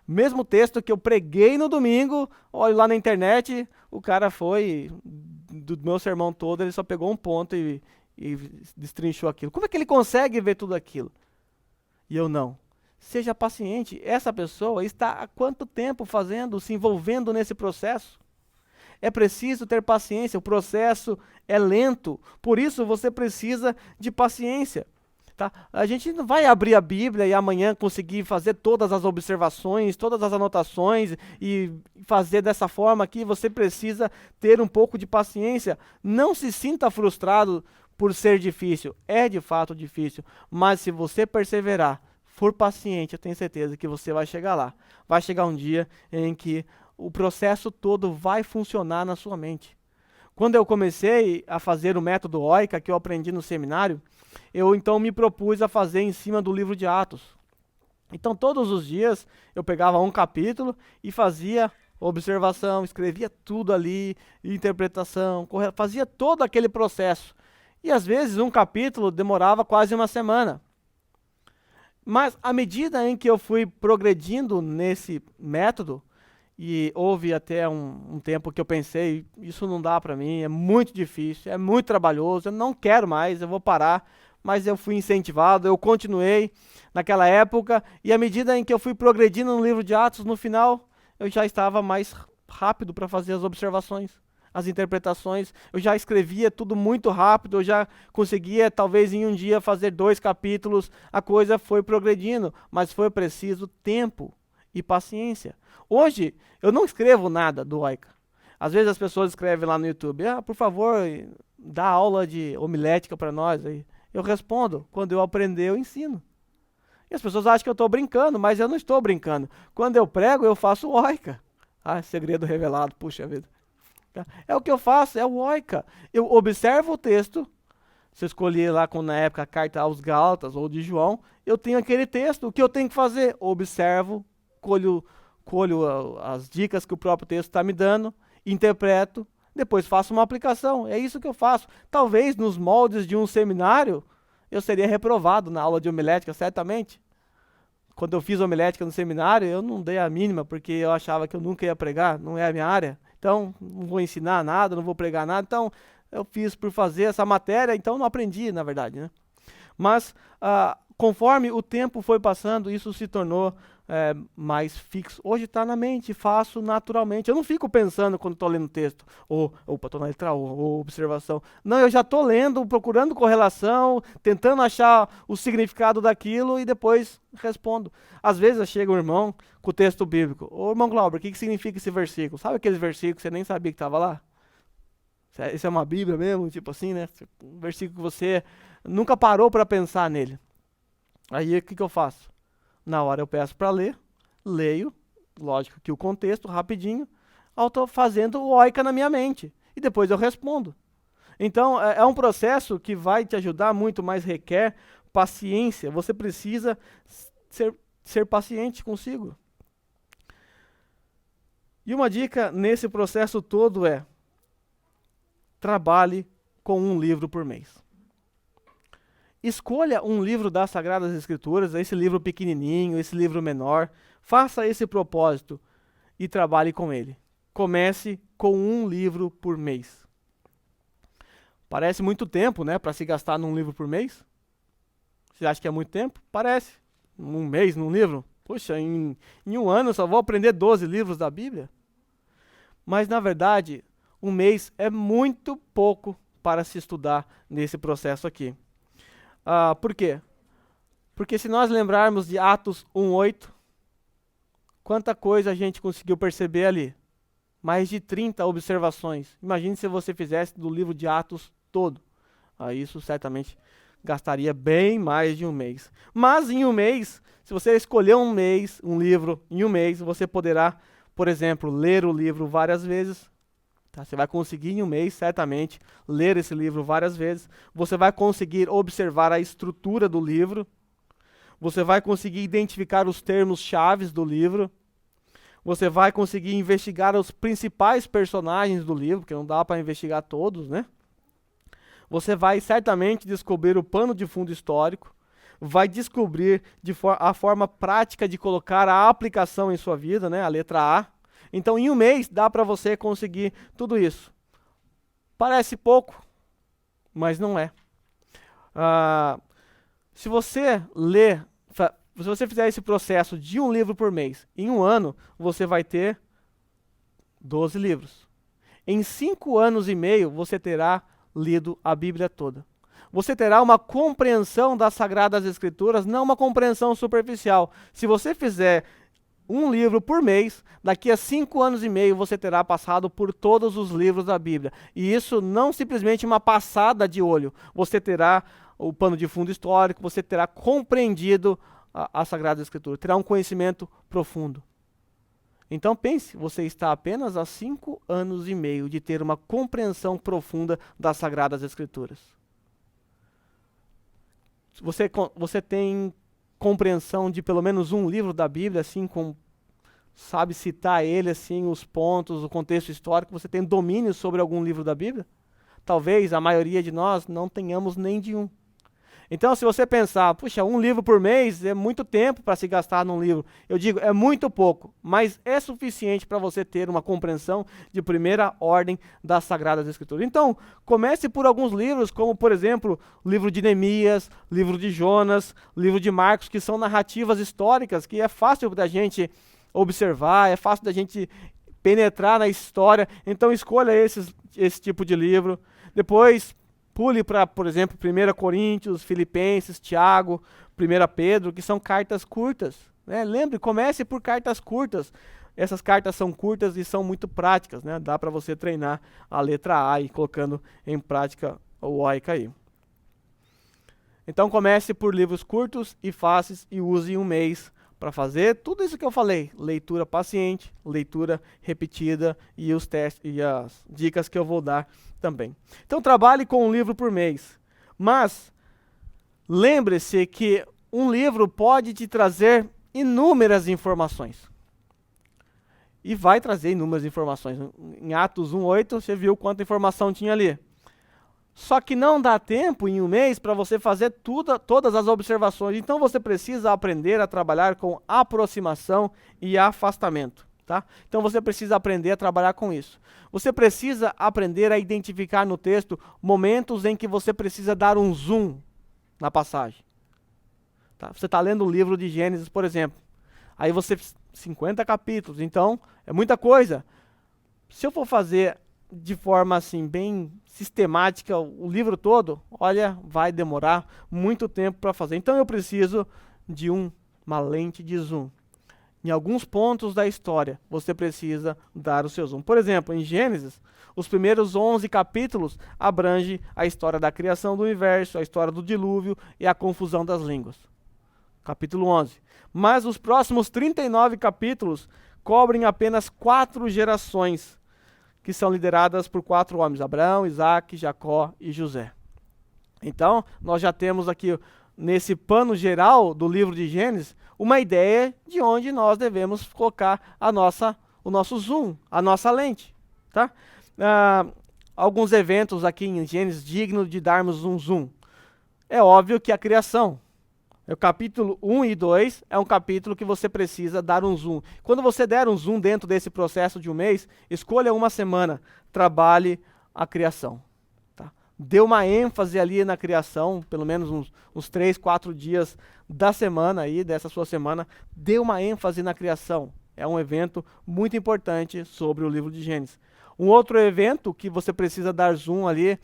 Mesmo texto que eu preguei no domingo, olho lá na internet, o cara foi, do meu sermão todo, ele só pegou um ponto e destrinchou aquilo. Como é que ele consegue ver tudo aquilo? E eu não. Seja paciente. Essa pessoa está há quanto tempo fazendo, se envolvendo nesse processo? É preciso ter paciência, o processo é lento, por isso você precisa de paciência. Tá? A gente não vai abrir a Bíblia e amanhã conseguir fazer todas as observações, todas as anotações e fazer dessa forma aqui. Você precisa ter um pouco de paciência. Não se sinta frustrado por ser difícil. É de fato difícil, mas se você perseverar, for paciente, eu tenho certeza que você vai chegar lá. Vai chegar um dia em que o processo todo vai funcionar na sua mente. Quando eu comecei a fazer o método OICA, que eu aprendi no seminário, eu então me propus a fazer em cima do livro de Atos. Então todos os dias eu pegava um capítulo e fazia observação, escrevia tudo ali, interpretação, fazia todo aquele processo. E às vezes um capítulo demorava quase uma semana. Mas à medida em que eu fui progredindo nesse método, e houve até um tempo que eu pensei, isso não dá para mim, é muito difícil, é muito trabalhoso, eu não quero mais, eu vou parar. Mas eu fui incentivado, eu continuei naquela época, e à medida em que eu fui progredindo no livro de Atos, no final, eu já estava mais rápido para fazer as observações, as interpretações, eu já escrevia tudo muito rápido, eu já conseguia, talvez em um dia, fazer 2 capítulos, a coisa foi progredindo, mas foi preciso tempo e paciência. Hoje, eu não escrevo nada do OICA. Às vezes as pessoas escrevem lá no YouTube, por favor, dá aula de homilética para nós aí. Eu respondo, quando eu aprender, eu ensino. E as pessoas acham que eu estou brincando, mas eu não estou brincando. Quando eu prego, eu faço OICA. Segredo revelado, puxa vida. É o que eu faço, é o OICA. Eu observo o texto, se eu escolhi lá na época a carta aos Gálatas ou de João, eu tenho aquele texto, o que eu tenho que fazer? Observo, colho as dicas que o próprio texto está me dando, interpreto, depois faço uma aplicação. É isso que eu faço. Talvez nos moldes de um seminário, eu seria reprovado na aula de homilética, certamente. Quando eu fiz homilética no seminário, eu não dei a mínima, porque eu achava que eu nunca ia pregar, não é a minha área. Então, não vou ensinar nada, não vou pregar nada. Então, eu fiz por fazer essa matéria, então não aprendi, na verdade, né? Mas, conforme o tempo foi passando, isso se tornou mais fixo. Hoje está na mente, faço naturalmente. Eu não fico pensando quando estou lendo o texto, estou na letra O, ou observação. Não, eu já estou lendo, procurando correlação, tentando achar o significado daquilo e depois respondo. Às vezes chega um irmão com o texto bíblico. Ô irmão Glauber, o que significa esse versículo? Sabe aqueles versículos que você nem sabia que estava lá? Isso é uma Bíblia mesmo? Tipo assim, né? Um versículo que você nunca parou para pensar nele. Aí o que eu faço? Na hora eu peço para ler, leio, lógico que o contexto, rapidinho, eu estou fazendo o OICA na minha mente. E depois eu respondo. Então, é um processo que vai te ajudar muito, mas requer paciência. Você precisa ser paciente consigo. E uma dica nesse processo todo é: trabalhe com um livro por mês. Escolha um livro das Sagradas Escrituras, esse livro pequenininho, esse livro menor. Faça esse propósito e trabalhe com ele. Comece com um livro por mês. Parece muito tempo, né, para se gastar num livro por mês. Você acha que é muito tempo? Parece. Um mês num livro? Puxa, em um ano eu só vou aprender 12 livros da Bíblia? Mas, na verdade, um mês é muito pouco para se estudar nesse processo aqui. Por quê? Porque se nós lembrarmos de Atos 1:8, quanta coisa a gente conseguiu perceber ali. Mais de 30 observações. Imagine se você fizesse do livro de Atos todo. Isso certamente gastaria bem mais de um mês. Mas em um mês, se você escolher um livro em um mês, você poderá, por exemplo, ler o livro várias vezes. Tá? Você vai conseguir em um mês, certamente, ler esse livro várias vezes. Você vai conseguir observar a estrutura do livro. Você vai conseguir identificar os termos-chave do livro. Você vai conseguir investigar os principais personagens do livro, porque não dá para investigar todos, né? Você vai certamente descobrir o pano de fundo histórico, vai descobrir a forma prática de colocar a aplicação em sua vida, né? A letra A. Então, em um mês, dá para você conseguir tudo isso. Parece pouco, mas não é. Se você fizer esse processo de um livro por mês, em um ano, você vai ter 12 livros. Em 5 anos e meio, você terá lido a Bíblia toda. Você terá uma compreensão das Sagradas Escrituras, não uma compreensão superficial. Se você fizer um livro por mês, daqui a 5 anos e meio você terá passado por todos os livros da Bíblia. E isso não simplesmente uma passada de olho. Você terá o pano de fundo histórico, você terá compreendido a Sagrada Escritura, terá um conhecimento profundo. Então pense, você está apenas a 5 anos e meio de ter uma compreensão profunda das Sagradas Escrituras. Você tem compreensão de pelo menos um livro da Bíblia, assim, sabe citar ele, assim, os pontos, o contexto histórico, você tem domínio sobre algum livro da Bíblia? Talvez a maioria de nós não tenhamos nem de um. Então, se você pensar, puxa, um livro por mês é muito tempo para se gastar num livro. Eu digo, é muito pouco, mas é suficiente para você ter uma compreensão de primeira ordem das Sagradas Escrituras. Então, comece por alguns livros, como, por exemplo, o livro de Neemias, livro de Jonas, livro de Marcos, que são narrativas históricas, que é fácil da gente observar, é fácil da gente penetrar na história. Então, escolha esse tipo de livro. Depois, pule para, por exemplo, 1 Coríntios, Filipenses, Tiago, 1 Pedro, que são cartas curtas. Né? Lembre, comece por cartas curtas. Essas cartas são curtas e são muito práticas. Né? Dá para você treinar a letra A e colocando em prática o O e cair. Então comece por livros curtos e fáceis e use um mês para fazer tudo isso que eu falei. Leitura paciente, leitura repetida e os testes e as dicas que eu vou dar também. Então trabalhe com um livro por mês. Mas lembre-se que um livro pode te trazer inúmeras informações. E vai trazer inúmeras informações. Em Atos 1:8 você viu quanta informação tinha ali. Só que não dá tempo em um mês para você fazer todas as observações. Então você precisa aprender a trabalhar com aproximação e afastamento. Tá? Então você precisa aprender a trabalhar com isso. Você precisa aprender a identificar no texto momentos em que você precisa dar um zoom na passagem. Tá? Você está lendo o livro de Gênesis, por exemplo. Aí você 50 capítulos, então é muita coisa. Se eu for fazer de forma assim bem sistemática o livro todo, olha, vai demorar muito tempo para fazer. Então eu preciso de uma lente de zoom. Em alguns pontos da história, você precisa dar o seu zoom. Por exemplo, em Gênesis, os primeiros 11 capítulos abrangem a história da criação do universo, a história do dilúvio e a confusão das línguas. Capítulo 11. Mas os próximos 39 capítulos cobrem apenas 4 gerações, que são lideradas por 4 homens, Abraão, Isaac, Jacó e José. Então, nós já temos aqui, nesse pano geral do livro de Gênesis, uma ideia de onde nós devemos colocar o nosso zoom, a nossa lente. Tá? Alguns eventos aqui em Gênesis dignos de darmos um zoom. É óbvio que a criação. O capítulo 1 e 2 é um capítulo que você precisa dar um zoom. Quando você der um zoom dentro desse processo de um mês, escolha uma semana, trabalhe a criação. Tá? dê uma ênfase ali na criação, pelo menos uns 3, 4 dias da semana aí, dessa sua semana, dê uma ênfase na criação. É um evento muito importante sobre o livro de Gênesis. Um outro evento que você precisa dar zoom ali,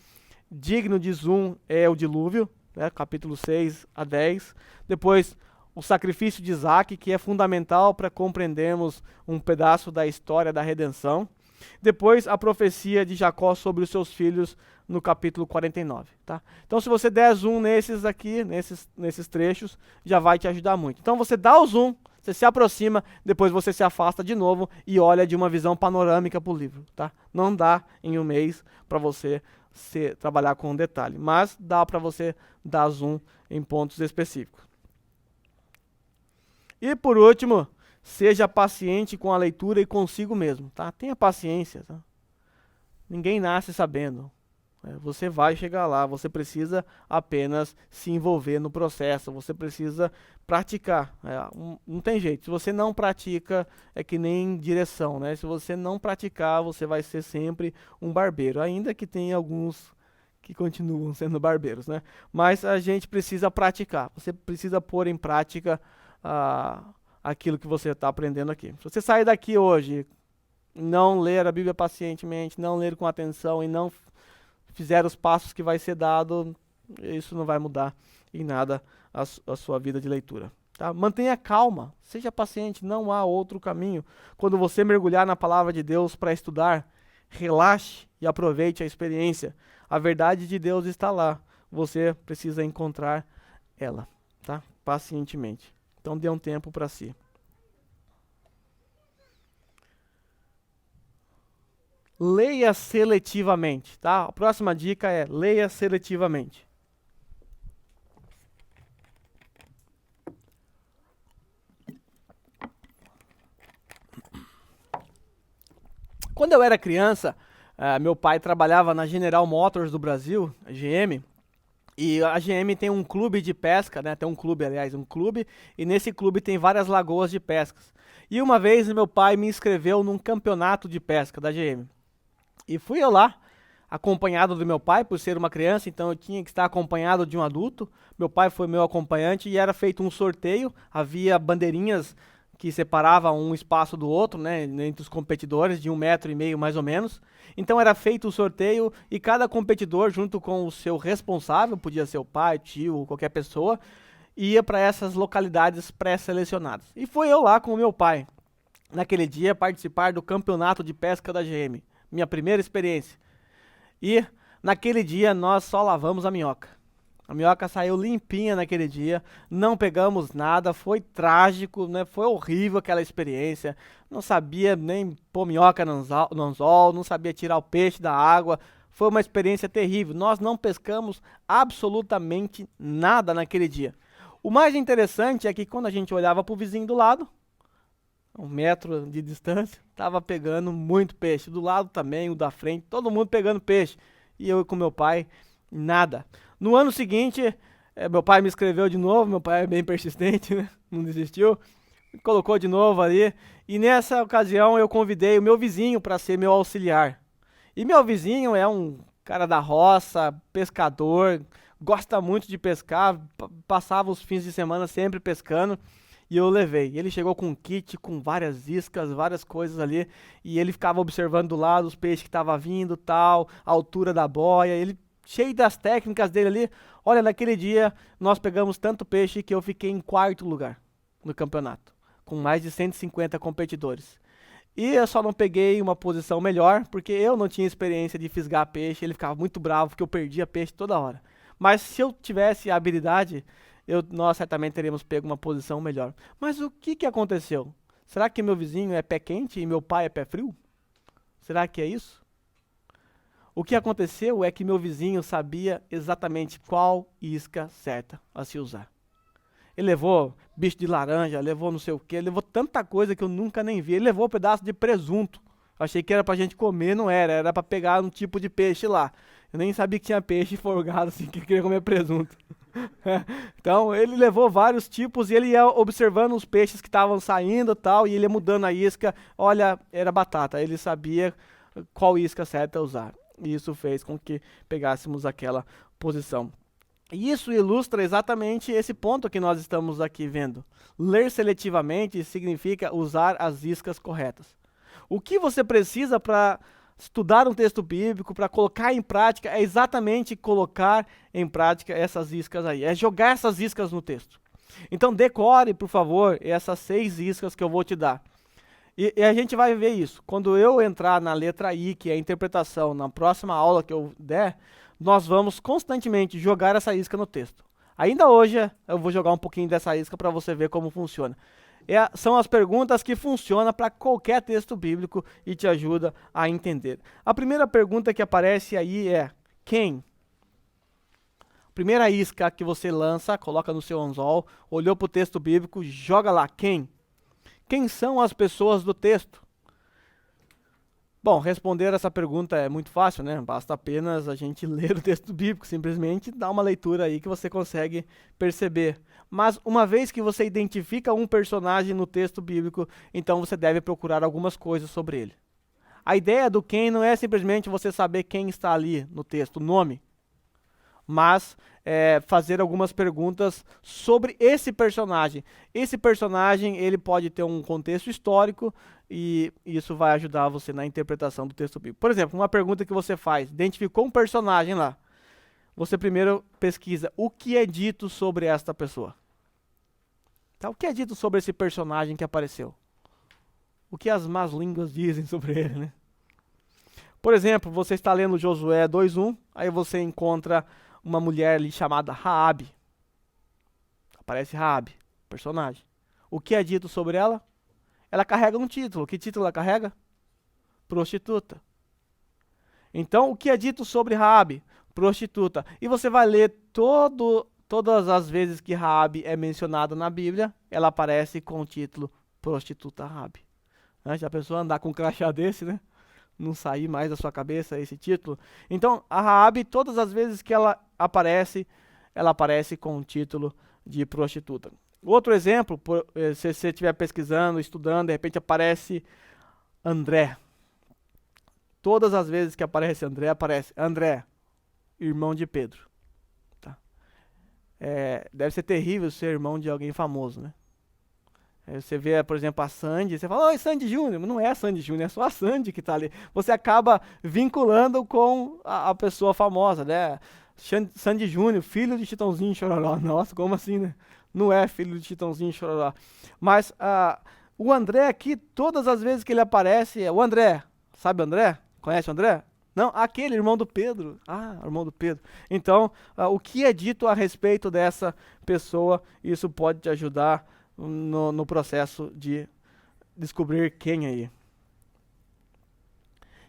digno de zoom, é o dilúvio, né, capítulo 6 a 10. Depois, o sacrifício de Isaac, que é fundamental para compreendermos um pedaço da história da redenção. Depois, a profecia de Jacó sobre os seus filhos, no capítulo 49. Tá? Então, se você der zoom nesses aqui, nesses trechos, já vai te ajudar muito. Então, você dá o zoom, você se aproxima, depois você se afasta de novo e olha de uma visão panorâmica para o livro. Tá? Não dá em um mês para você trabalhar com um detalhe, mas dá para você dar zoom em pontos específicos. E por último, seja paciente com a leitura e consigo mesmo. Tá? Tenha paciência. Tá? Ninguém nasce sabendo. Você vai chegar lá, você precisa apenas se envolver no processo, você precisa praticar. Não tem jeito, se você não pratica, é que nem direção, né? Se você não praticar, você vai ser sempre um barbeiro, ainda que tenha alguns que continuam sendo barbeiros, né? Mas a gente precisa praticar, você precisa pôr em prática aquilo que você está aprendendo aqui. Se você sair daqui hoje, não ler a Bíblia pacientemente, não ler com atenção e não fizer os passos que vai ser dado, isso não vai mudar em nada a sua vida de leitura. Tá? Mantenha calma, seja paciente, não há outro caminho. Quando você mergulhar na palavra de Deus para estudar, relaxe e aproveite a experiência. A verdade de Deus está lá, você precisa encontrar ela, tá? Pacientemente. Então dê um tempo para si. Leia seletivamente, tá? A próxima dica é leia seletivamente. Quando eu era criança, meu pai trabalhava na General Motors do Brasil, a GM, e a GM tem um clube de pesca, né? Tem um clube, aliás, um clube, e nesse clube tem várias lagoas de pescas. E uma vez meu pai me inscreveu num campeonato de pesca da GM. E fui eu lá, acompanhado do meu pai, por ser uma criança, então eu tinha que estar acompanhado de um adulto. Meu pai foi meu acompanhante e era feito um sorteio, havia bandeirinhas que separavam um espaço do outro, né, entre os competidores, de 1,5 metro mais ou menos. Então era feito o sorteio e cada competidor, junto com o seu responsável, podia ser o pai, tio, qualquer pessoa, ia para essas localidades pré-selecionadas. E fui eu lá com o meu pai, naquele dia, participar do campeonato de pesca da GM. Minha primeira experiência. E naquele dia nós só lavamos a minhoca. A minhoca saiu limpinha naquele dia, não pegamos nada, foi trágico, né? Foi horrível aquela experiência. Não sabia nem pôr minhoca no anzol, não sabia tirar o peixe da água. Foi uma experiência terrível. Nós não pescamos absolutamente nada naquele dia. O mais interessante é que quando a gente olhava para o vizinho do lado, 1 metro de distância, estava pegando muito peixe. Do lado também, o da frente, todo mundo pegando peixe. E eu com meu pai, nada. No ano seguinte, meu pai me escreveu de novo, meu pai é bem persistente, né? Não desistiu. Me colocou de novo ali. E nessa ocasião eu convidei o meu vizinho para ser meu auxiliar. E meu vizinho é um cara da roça, pescador, gosta muito de pescar, passava os fins de semana sempre pescando. E eu levei. Ele chegou com um kit, com várias iscas, várias coisas ali. E ele ficava observando do lado os peixes que estavam vindo, tal, a altura da boia. Ele, cheio das técnicas dele ali. Olha, naquele dia nós pegamos tanto peixe que eu fiquei em 4º lugar no campeonato. Com mais de 150 competidores. E eu só não peguei uma posição melhor, porque eu não tinha experiência de fisgar peixe. Ele ficava muito bravo, porque eu perdia peixe toda hora. Mas se eu tivesse a habilidade, nós certamente teríamos pego uma posição melhor. Mas o que aconteceu? Será que meu vizinho é pé quente e meu pai é pé frio? Será que é isso? O que aconteceu é que meu vizinho sabia exatamente qual isca certa a se usar. Ele levou bicho de laranja, levou não sei o que, levou tanta coisa que eu nunca nem vi. Ele levou um pedaço de presunto. Achei que era pra gente comer, não era. Era pra pegar um tipo de peixe lá. Eu nem sabia que tinha peixe folgado assim, que queria comer presunto. Então ele levou vários tipos e ele ia observando os peixes que estavam saindo e tal, e ele ia mudando a isca. Olha, era batata, ele sabia qual isca certa usar. E isso fez com que pegássemos aquela posição. E isso ilustra exatamente esse ponto que nós estamos aqui vendo. Ler seletivamente significa usar as iscas corretas. O que você precisa para estudar um texto bíblico, para colocar em prática, é exatamente colocar em prática essas iscas aí. É jogar essas iscas no texto. Então decore, por favor, essas 6 iscas que eu vou te dar. E a gente vai ver isso. Quando eu entrar na letra I, que é a interpretação, na próxima aula que eu der, nós vamos constantemente jogar essa isca no texto. Ainda hoje eu vou jogar um pouquinho dessa isca para você ver como funciona. São as perguntas que funcionam para qualquer texto bíblico e te ajuda a entender. A primeira pergunta que aparece aí é: quem? Primeira isca que você lança, coloca no seu anzol, olhou para o texto bíblico, joga lá, quem? Quem são as pessoas do texto? Bom, responder essa pergunta é muito fácil, né? Basta apenas a gente ler o texto bíblico, simplesmente dar uma leitura aí que você consegue perceber. Mas uma vez que você identifica um personagem no texto bíblico, então você deve procurar algumas coisas sobre ele. A ideia do quem não é simplesmente você saber quem está ali no texto, o nome, mas fazer algumas perguntas sobre esse personagem. Esse personagem ele pode ter um contexto histórico e isso vai ajudar você na interpretação do texto bíblico. Por exemplo, uma pergunta que você faz, identificou um personagem lá. Você primeiro pesquisa o que é dito sobre esta pessoa. Tá, o que é dito sobre esse personagem que apareceu? O que as más línguas dizem sobre ele, né? Por exemplo, você está lendo Josué 2:1, aí você encontra uma mulher ali chamada Raabe. Aparece Raabe, personagem. O que é dito sobre ela? Ela carrega um título. Que título ela carrega? Prostituta. Então, o que é dito sobre Raabe? Prostituta. E você vai ler todas as vezes que Raabe é mencionada na Bíblia, ela aparece com o título Prostituta Raabe. Já pensou andar com um crachá desse, né? Não sair mais da sua cabeça esse título. Então, a Raabe, todas as vezes que ela aparece com o título de prostituta. Outro exemplo, se você estiver pesquisando, estudando, de repente aparece André. Todas as vezes que aparece André, irmão de Pedro. Tá? Deve ser terrível ser irmão de alguém famoso, né? Você vê, por exemplo, a Sandy, você fala, oi, Sandy Júnior, mas não é a Sandy Júnior, é só a Sandy que está ali. Você acaba vinculando com a pessoa famosa, né? Sandy Júnior, filho de Chitãozinho Chororó. Nossa, como assim, né? Não é filho de Chitãozinho Chororó. Mas o André aqui, todas as vezes que ele aparece, o André, sabe o André? Conhece o André? Não, aquele irmão do Pedro. Irmão do Pedro. Então, o que é dito a respeito dessa pessoa, isso pode te ajudar no processo de descobrir quem é aí.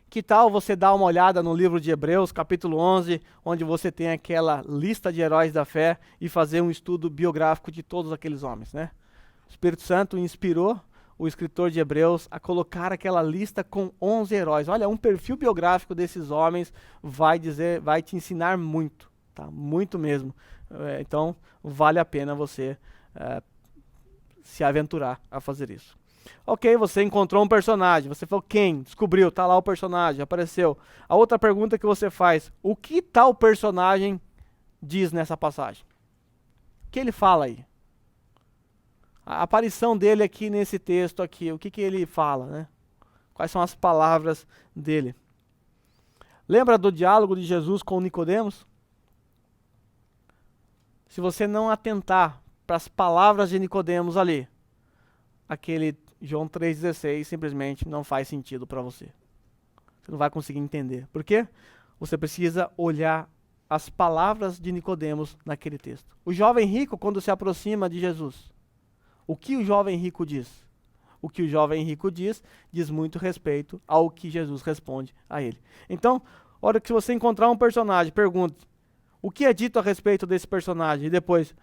Que tal você dar uma olhada no livro de Hebreus, capítulo 11, onde você tem aquela lista de heróis da fé e fazer um estudo biográfico de todos aqueles homens, né? O Espírito Santo inspirou o escritor de Hebreus a colocar aquela lista com 11 heróis. Olha, um perfil biográfico desses homens vai te ensinar muito, tá? Muito mesmo. Então, vale a pena você se aventurar a fazer isso. Ok, você encontrou um personagem, você falou quem? Descobriu, tá lá o personagem, apareceu. A outra pergunta que você faz, o que tal personagem diz nessa passagem? O que ele fala aí? A aparição dele aqui nesse texto aqui, o que ele fala, né? Quais são as palavras dele? Lembra do diálogo de Jesus com Nicodemos? Se você não atentar para as palavras de Nicodemos ali, aquele João 3,16 simplesmente não faz sentido para você. Você não vai conseguir entender. Por quê? Você precisa olhar as palavras de Nicodemos naquele texto. O jovem rico, quando se aproxima de Jesus, o que o jovem rico diz? O que o jovem rico diz muito respeito ao que Jesus responde a ele. Então, a hora que você encontrar um personagem, pergunte, o que é dito a respeito desse personagem? E depois,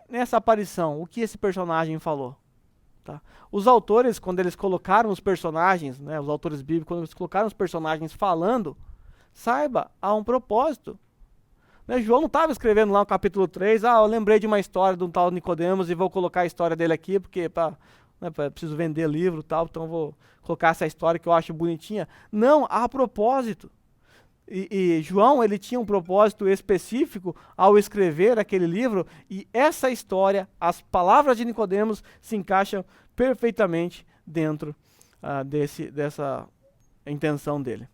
nessa aparição, o que esse personagem falou? Tá? Os autores, quando eles colocaram os personagens, né, os autores bíblicos, quando eles colocaram os personagens falando, saiba, há um propósito. Né, João não estava escrevendo lá no capítulo 3, eu lembrei de uma história de um tal Nicodemos e vou colocar a história dele aqui, porque preciso vender livro e tal, então vou colocar essa história que eu acho bonitinha. Não, há propósito. E João, ele tinha um propósito específico ao escrever aquele livro, e essa história, as palavras de Nicodemos, se encaixam perfeitamente dentro dessa intenção dele.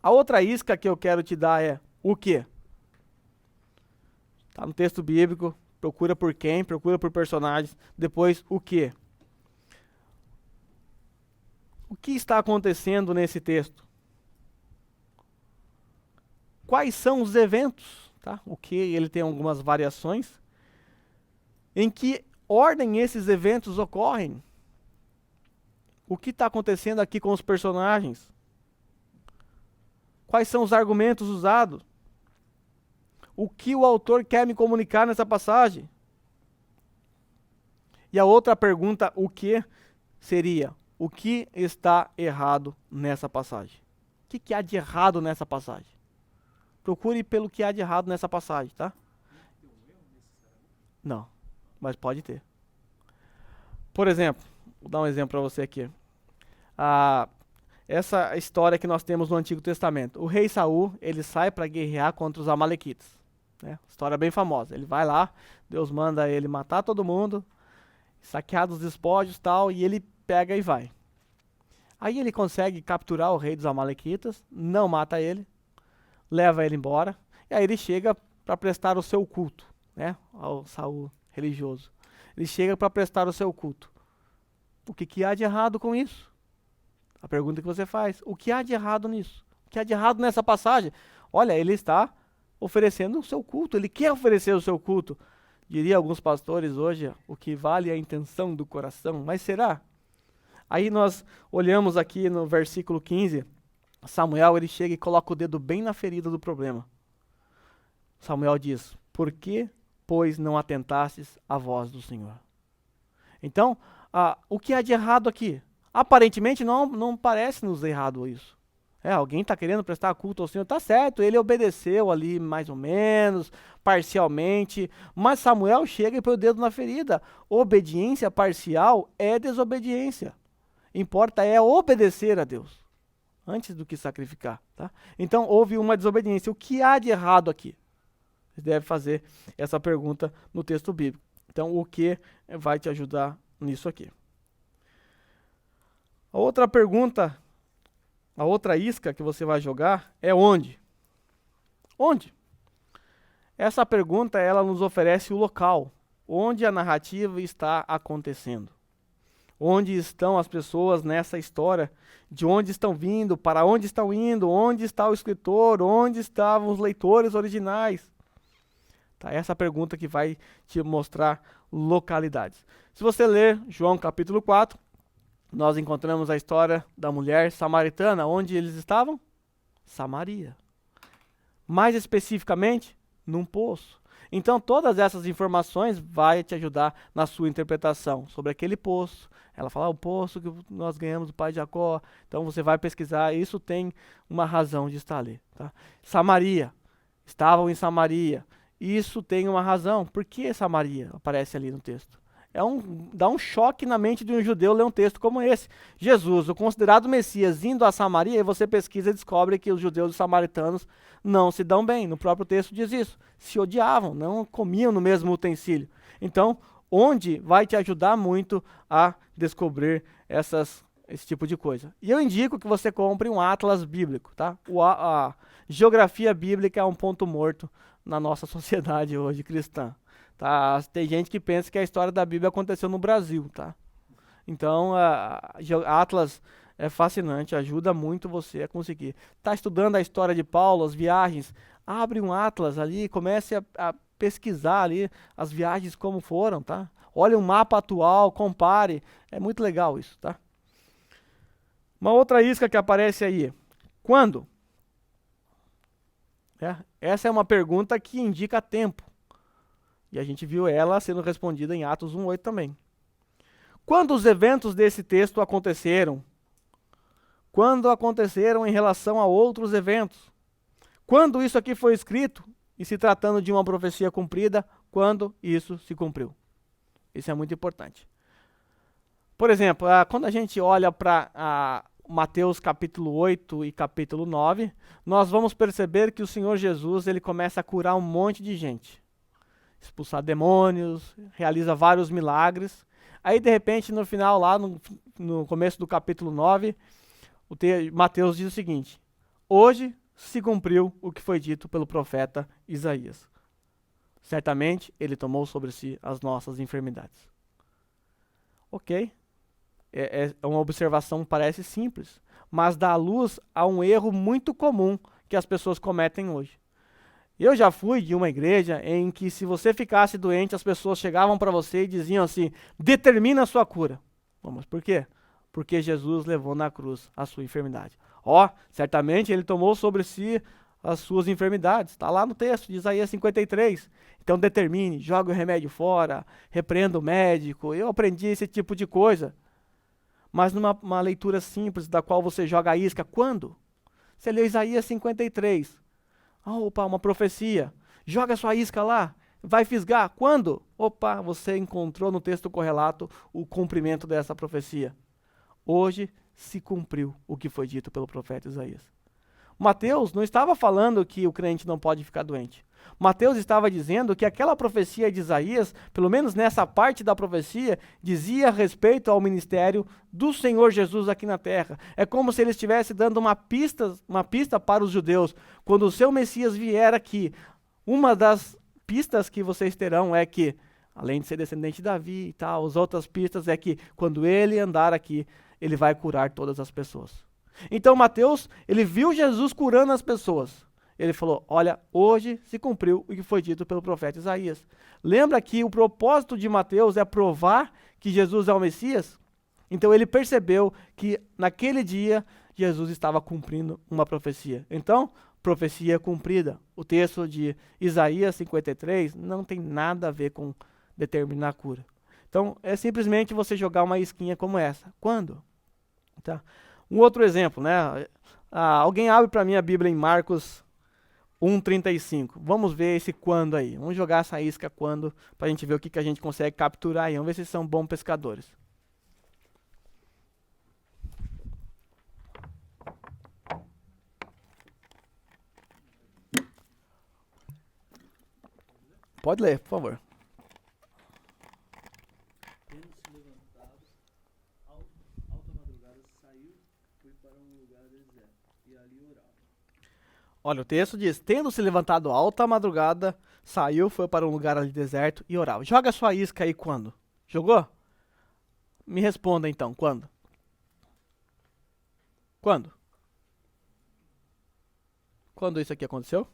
A outra isca que eu quero te dar é o quê? Está no texto bíblico, procura por quem, procura por personagens, depois o quê? O que está acontecendo nesse texto? Quais são os eventos? Tá? O que ele tem algumas variações. Em que ordem esses eventos ocorrem? O que está acontecendo aqui com os personagens? Quais são os argumentos usados? O que o autor quer me comunicar nessa passagem? E a outra pergunta, o que, seria: o que está errado nessa passagem? O que há de errado nessa passagem? Procure pelo que há de errado nessa passagem, tá? Não, mas pode ter. Por exemplo, vou dar um exemplo para você aqui. Essa história que nós temos no Antigo Testamento. O rei Saul, ele sai para guerrear contra os amalequitas. Né? História bem famosa. Ele vai lá, Deus manda ele matar todo mundo, saquear dos despojos e tal, e ele pega e vai. Aí ele consegue capturar o rei dos amalequitas, não mata ele, leva ele embora, e aí ele chega para prestar o seu culto, né, ao Saul religioso. Ele chega para prestar o seu culto. O que há de errado com isso? A pergunta que você faz: o que há de errado nisso? O que há de errado nessa passagem? Olha, ele está oferecendo o seu culto, ele quer oferecer o seu culto. Diria alguns pastores hoje, o que vale é a intenção do coração, mas será? Aí nós olhamos aqui no versículo 15, Samuel, ele chega e coloca o dedo bem na ferida do problema. Samuel diz: por que, pois, não atentastes à voz do Senhor? Então, o que há de errado aqui? Aparentemente não parece nos errado isso. Alguém está querendo prestar culto ao Senhor, está certo, ele obedeceu ali mais ou menos, parcialmente, mas Samuel chega e põe o dedo na ferida. Obediência parcial é desobediência. Importa é obedecer a Deus, antes do que sacrificar. Tá? Então houve uma desobediência. O que há de errado aqui? Você deve fazer essa pergunta no texto bíblico. Então o que vai te ajudar nisso aqui? A outra pergunta, a outra isca que você vai jogar é onde? Onde? Essa pergunta, ela nos oferece o local, onde a narrativa está acontecendo. Onde estão as pessoas nessa história, de onde estão vindo, para onde estão indo, onde está o escritor, onde estavam os leitores originais. Tá? Essa pergunta que vai te mostrar localidades. Se você ler João capítulo 4, nós encontramos a história da mulher samaritana. Onde eles estavam? Samaria. Mais especificamente, num poço. Então, todas essas informações vão te ajudar na sua interpretação sobre aquele poço. Ela fala: o poço que nós ganhamos do pai de Jacó. Então, você vai pesquisar. Isso tem uma razão de estar ali. Tá? Samaria. Estavam em Samaria. Isso tem uma razão. Por que Samaria aparece ali no texto? Dá um choque na mente de um judeu ler um texto como esse. Jesus, o considerado Messias, indo a Samaria, e você pesquisa e descobre que os judeus e os samaritanos não se dão bem. No próprio texto diz isso. Se odiavam, não comiam no mesmo utensílio. Então, onde vai te ajudar muito a descobrir esse tipo de coisa. E eu indico que você compre um atlas bíblico. Tá? A geografia bíblica é um ponto morto na nossa sociedade hoje cristã. Tá? Tem gente que pensa que a história da Bíblia aconteceu no Brasil, tá? Então, Atlas é fascinante, ajuda muito você a conseguir. Tá estudando a história de Paulo, as viagens, abre um Atlas ali, comece a pesquisar ali as viagens como foram, tá? Olha um mapa atual, compare, é muito legal isso, tá? Uma outra isca que aparece aí, quando? Essa é uma pergunta que indica tempo. E a gente viu ela sendo respondida em Atos 1:8 também. Quando os eventos desse texto aconteceram? Quando aconteceram em relação a outros eventos? Quando isso aqui foi escrito? E se tratando de uma profecia cumprida, quando isso se cumpriu? Isso é muito importante. Por exemplo, quando a gente olha para Mateus capítulo 8 e capítulo 9, nós vamos perceber que o Senhor Jesus, ele começa a curar um monte de gente. Expulsar demônios, realiza vários milagres. Aí, de repente, no final, lá no começo do capítulo 9, Mateus diz o seguinte: hoje se cumpriu o que foi dito pelo profeta Isaías. Certamente, ele tomou sobre si as nossas enfermidades. Ok? É uma observação que parece simples, mas dá luz a um erro muito comum que as pessoas cometem hoje. Eu já fui de uma igreja em que, se você ficasse doente, as pessoas chegavam para você e diziam assim: determina a sua cura. Bom, mas por quê? Porque Jesus levou na cruz a sua enfermidade. Certamente ele tomou sobre si as suas enfermidades. Está lá no texto de Isaías 53. Então determine, jogue o remédio fora, repreenda o médico. Eu aprendi esse tipo de coisa. Mas numa leitura simples, da qual você joga a isca, quando? Você lê Isaías 53. Uma profecia. Joga sua isca lá. Vai fisgar. Quando? Você encontrou no texto correlato o cumprimento dessa profecia. Hoje se cumpriu o que foi dito pelo profeta Isaías. Mateus não estava falando que o crente não pode ficar doente. Mateus estava dizendo que aquela profecia de Isaías, pelo menos nessa parte da profecia, dizia respeito ao ministério do Senhor Jesus aqui na terra. É como se ele estivesse dando uma pista para os judeus. Quando o seu Messias vier aqui, uma das pistas que vocês terão é que, além de ser descendente de Davi e tal, as outras pistas é que, quando ele andar aqui, ele vai curar todas as pessoas. Então Mateus, ele viu Jesus curando as pessoas. Ele falou: olha, hoje se cumpriu o que foi dito pelo profeta Isaías. Lembra que o propósito de Mateus é provar que Jesus é o Messias? Então ele percebeu que naquele dia Jesus estava cumprindo uma profecia. Então, profecia cumprida. O texto de Isaías 53 não tem nada a ver com determinar a cura. Então, é simplesmente você jogar uma isquinha como essa. Quando? Tá? Um outro exemplo, né? Alguém abre para mim a Bíblia em Marcos 1:35. Vamos ver esse quando aí. Vamos jogar essa isca quando, para a gente ver o que a gente consegue capturar aí. Vamos ver se são bons pescadores. Pode ler, por favor. Tendo-se levantado, alta madrugada saiu, foi para um lugar deserto, e ali orava. Olha, o texto diz: tendo se levantado alta madrugada, saiu, foi para um lugar ali deserto e orava. Joga sua isca aí quando? Jogou? Me responda então, quando? Quando? Quando isso aqui aconteceu?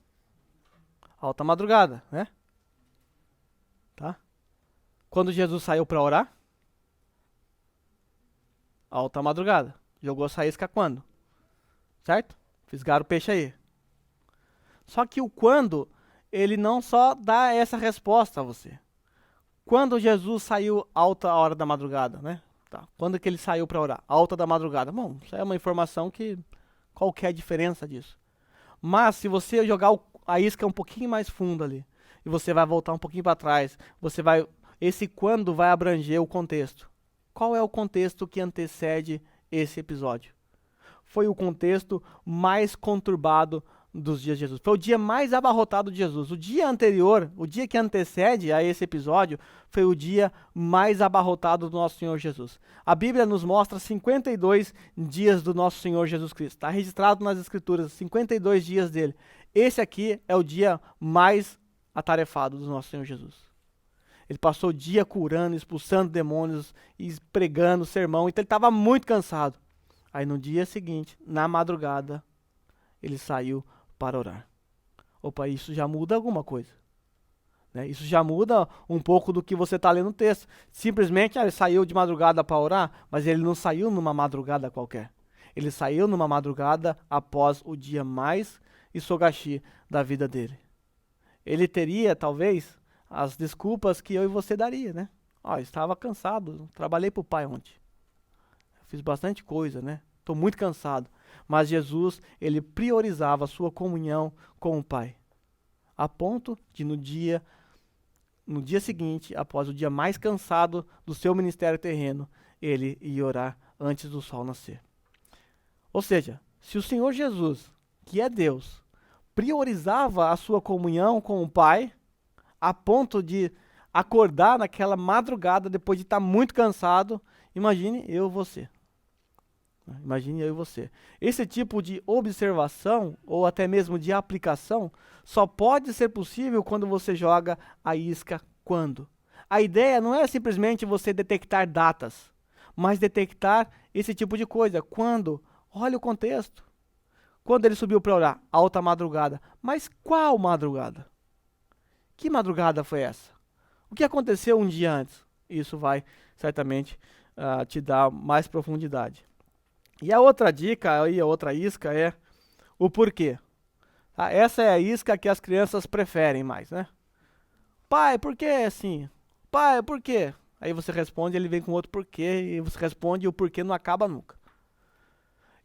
Alta madrugada, né? Tá? Quando Jesus saiu para orar? Alta madrugada. Jogou essa isca quando? Certo? Fisgaram o peixe aí. Só que o quando, ele não só dá essa resposta a você. Quando Jesus saiu alta hora da madrugada, né? Tá. Quando que ele saiu para orar? Alta da madrugada. Bom, isso é uma informação que qualquer diferença disso. Mas se você jogar a isca um pouquinho mais fundo ali, e você vai voltar um pouquinho para trás, esse quando vai abranger o contexto. Qual é o contexto que antecede esse episódio? Foi o contexto mais conturbado dos dias de Jesus. Foi o dia mais abarrotado de Jesus. O dia anterior, o dia que antecede a esse episódio, foi o dia mais abarrotado do nosso Senhor Jesus. A Bíblia nos mostra 52 dias do nosso Senhor Jesus Cristo. Está registrado nas Escrituras, 52 dias dele. Esse aqui é o dia mais atarefado do nosso Senhor Jesus. Ele passou o dia curando, expulsando demônios, e pregando sermão, então ele estava muito cansado. Aí no dia seguinte, na madrugada, ele saiu para orar. Isso já muda alguma coisa. Né? Isso já muda um pouco do que você está lendo no texto. Simplesmente ele saiu de madrugada para orar, mas ele não saiu numa madrugada qualquer. Ele saiu numa madrugada após o dia mais isogashi da vida dele. Ele teria, talvez, as desculpas que eu e você daria, né? Estava cansado, trabalhei para o pai ontem. Fiz bastante coisa, né? Estou muito cansado. Mas Jesus, ele priorizava a sua comunhão com o Pai. A ponto de no dia seguinte, após o dia mais cansado do seu ministério terreno, ele ia orar antes do sol nascer. Ou seja, se o Senhor Jesus, que é Deus, priorizava a sua comunhão com o Pai, a ponto de acordar naquela madrugada depois de estar muito cansado, imagine eu e você. Imagine eu e você. Esse tipo de observação, ou até mesmo de aplicação, só pode ser possível quando você joga a isca quando. A ideia não é simplesmente você detectar datas, mas detectar esse tipo de coisa. Quando? Olha o contexto. Quando ele subiu para orar, alta madrugada. Mas qual madrugada? Que madrugada foi essa? O que aconteceu um dia antes? Isso vai certamente te dar mais profundidade. E a outra dica, aí, a outra isca é o porquê. Tá? Essa é a isca que as crianças preferem mais, né? Pai, por que assim? Pai, por quê? Aí você responde, ele vem com outro porquê, e você responde e o porquê não acaba nunca.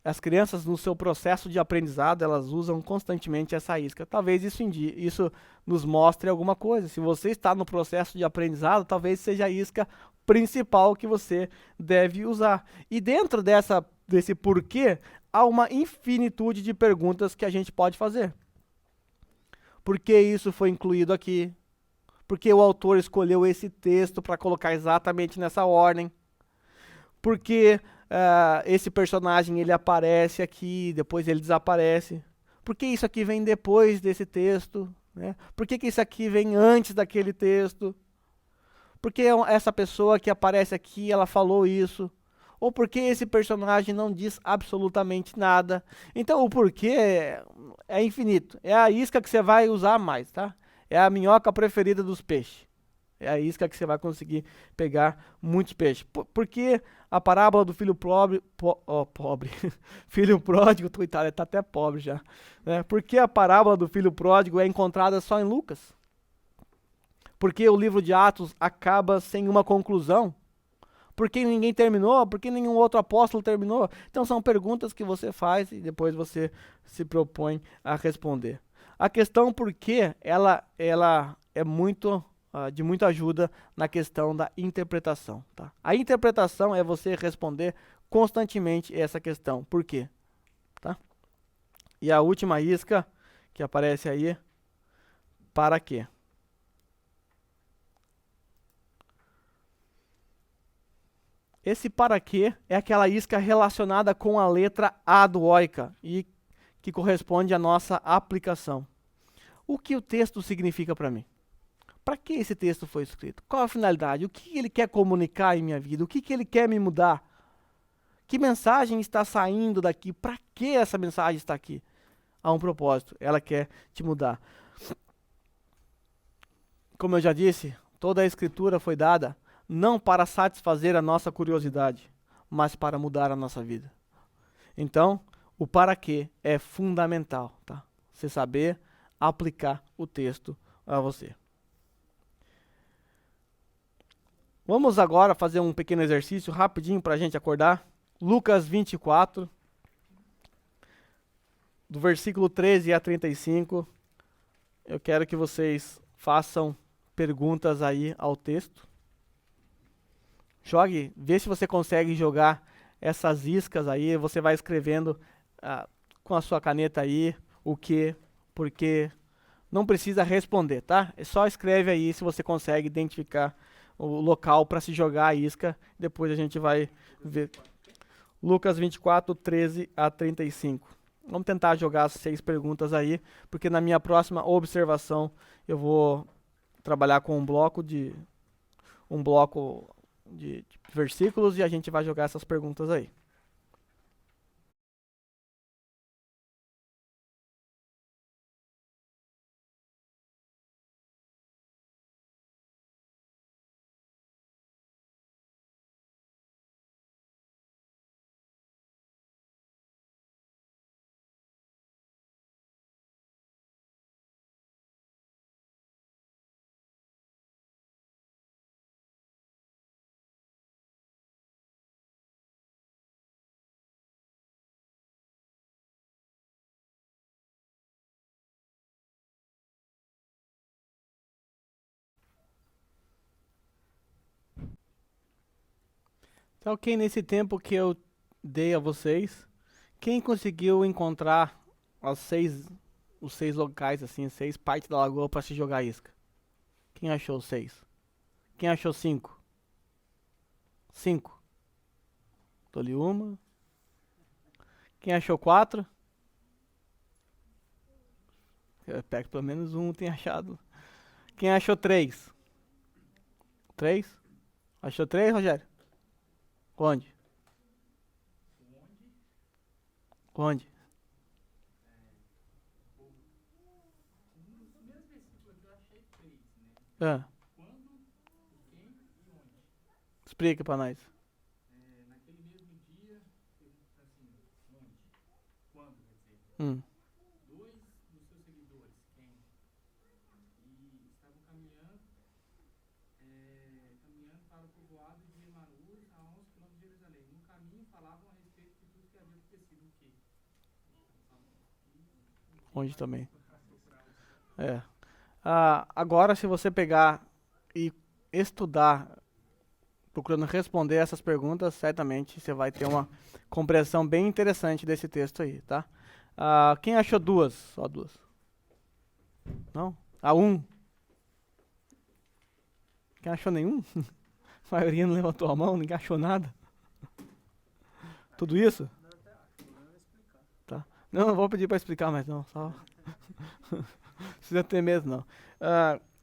As crianças, no seu processo de aprendizado, elas usam constantemente essa isca. Talvez isso nos mostre alguma coisa. Se você está no processo de aprendizado, talvez seja a isca principal que você deve usar. E dentro desse porquê, há uma infinitude de perguntas que a gente pode fazer. Por que isso foi incluído aqui? Por que o autor escolheu esse texto para colocar exatamente nessa ordem? Por que esse personagem ele aparece aqui, depois ele desaparece? Por que isso aqui vem depois desse texto? Né? Por que isso aqui vem antes daquele texto? Por que essa pessoa que aparece aqui, ela falou isso? Ou por que esse personagem não diz absolutamente nada? Então, o porquê é infinito. É a isca que você vai usar mais, tá? É a minhoca preferida dos peixes. É a isca que você vai conseguir pegar muitos peixes. Porque a parábola do filho pobre, filho pródigo, coitado, ele está até pobre já. Né? Porque a parábola do filho pródigo é encontrada só em Lucas? Porque o livro de Atos acaba sem uma conclusão? Porque ninguém terminou? Porque nenhum outro apóstolo terminou? Então são perguntas que você faz e depois você se propõe a responder. A questão porque ela é muito de muita ajuda na questão da interpretação. Tá? A interpretação é você responder constantemente essa questão. Por quê? Tá? E a última isca que aparece aí, para quê? Esse para quê é aquela isca relacionada com a letra A do OICA e que corresponde à nossa aplicação. O que o texto significa para mim? Para que esse texto foi escrito? Qual a finalidade? O que ele quer comunicar em minha vida? O que ele quer me mudar? Que mensagem está saindo daqui? Para que essa mensagem está aqui? Há um propósito, ela quer te mudar. Como eu já disse, toda a escritura foi dada não para satisfazer a nossa curiosidade, mas para mudar a nossa vida. Então, o para quê é fundamental, tá? Você saber aplicar o texto a você. Vamos agora fazer um pequeno exercício rapidinho para a gente acordar. Lucas 24, do versículo 13 a 35. Eu quero que vocês façam perguntas aí ao texto. Jogue, vê se você consegue jogar essas iscas aí. Você vai escrevendo com a sua caneta aí o que, por quê. Não precisa responder, tá? É só escreve aí se você consegue identificar o local para se jogar a isca. Depois a gente vai ver. Lucas 24, 13 a 35. Vamos tentar jogar as 6 perguntas aí, porque na minha próxima observação eu vou trabalhar com um bloco de versículos e a gente vai jogar essas perguntas aí. Tá ok nesse tempo que eu dei a vocês. Quem conseguiu encontrar os 6 locais, assim, 6 partes da lagoa para se jogar isca? Quem achou 6? Quem achou 5? 5. Tô-lhe uma. Quem achou 4? Eu pego pelo menos um tem achado. Quem achou 3? 3? Achou 3, Rogério? Onde? Onde? Ah, explica pra nós. Naquele mesmo dia, assim, onde? Quando, quer dizer? Hum, Dois dos seus seguidores, quem? E estavam caminhando para o povoado de Emaús, a 11 quilômetros de Jerusalém. No caminho falavam a respeito de tudo que havia acontecido. O quê? onde também. É. Agora, se você pegar e estudar, procurando responder essas perguntas, certamente você vai ter uma compreensão bem interessante desse texto aí, tá? Quem achou 2? Só 2. Não? 1. Quem achou nenhum? A maioria não levantou a mão, ninguém achou nada. Tudo isso? Tá. Não vou pedir para explicar, mas não, só. Precisa ter medo, não.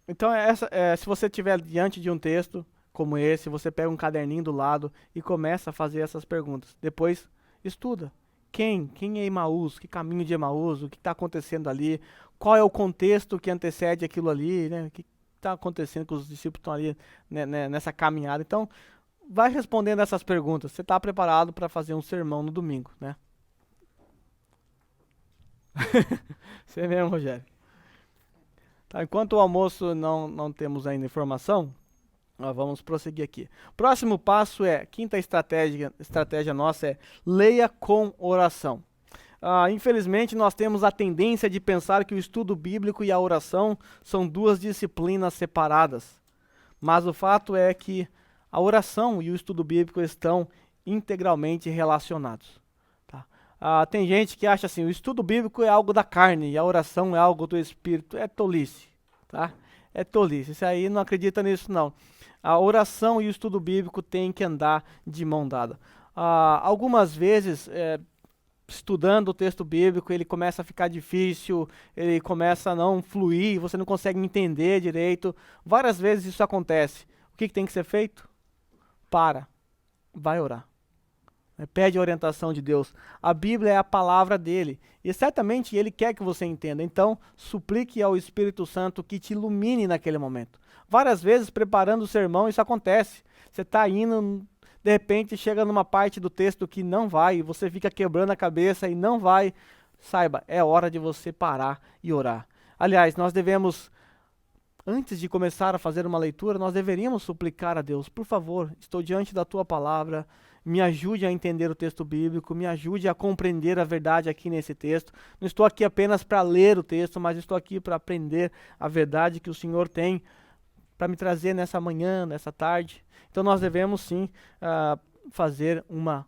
Então, se você estiver diante de um texto como esse, você pega um caderninho do lado e começa a fazer essas perguntas. Depois, estuda. Quem é Emaús? Que caminho de Emaús? O que está acontecendo ali? Qual é o contexto que antecede aquilo ali? Né? O que está acontecendo que os discípulos estão ali, né, nessa caminhada? Então, vai respondendo essas perguntas. Você está preparado para fazer um sermão no domingo, né? Você mesmo, Rogério. Tá, enquanto o almoço não temos ainda informação, nós vamos prosseguir aqui. Próximo passo quinta estratégia nossa é leia com oração. Infelizmente, nós temos a tendência de pensar que o estudo bíblico e a oração são 2 disciplinas separadas. Mas o fato é que a oração e o estudo bíblico estão integralmente relacionados. Tem gente que acha assim, o estudo bíblico é algo da carne e a oração é algo do espírito. É tolice, tá? É tolice. Isso aí não acredita nisso, não. A oração e o estudo bíblico têm que andar de mão dada. Algumas vezes, estudando o texto bíblico, ele começa a ficar difícil, ele começa a não fluir, você não consegue entender direito. Várias vezes isso acontece. O que tem que ser feito? Vai orar. Pede a orientação de Deus. A Bíblia é a palavra dele. E certamente ele quer que você entenda. Então, suplique ao Espírito Santo que te ilumine naquele momento. Várias vezes, preparando o sermão, isso acontece. Você está indo, de repente, chega numa parte do texto que não vai, e você fica quebrando a cabeça e não vai. Saiba, é hora de você parar e orar. Aliás, nós devemos, antes de começar a fazer uma leitura, nós deveríamos suplicar a Deus, por favor, estou diante da tua palavra, me ajude a entender o texto bíblico, me ajude a compreender a verdade aqui nesse texto. Não estou aqui apenas para ler o texto, mas estou aqui para aprender a verdade que o Senhor tem para me trazer nessa manhã, nessa tarde. Então nós devemos sim fazer uma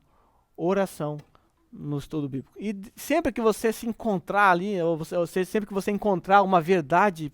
oração no estudo bíblico. E sempre que você se encontrar ali, sempre que você encontrar uma verdade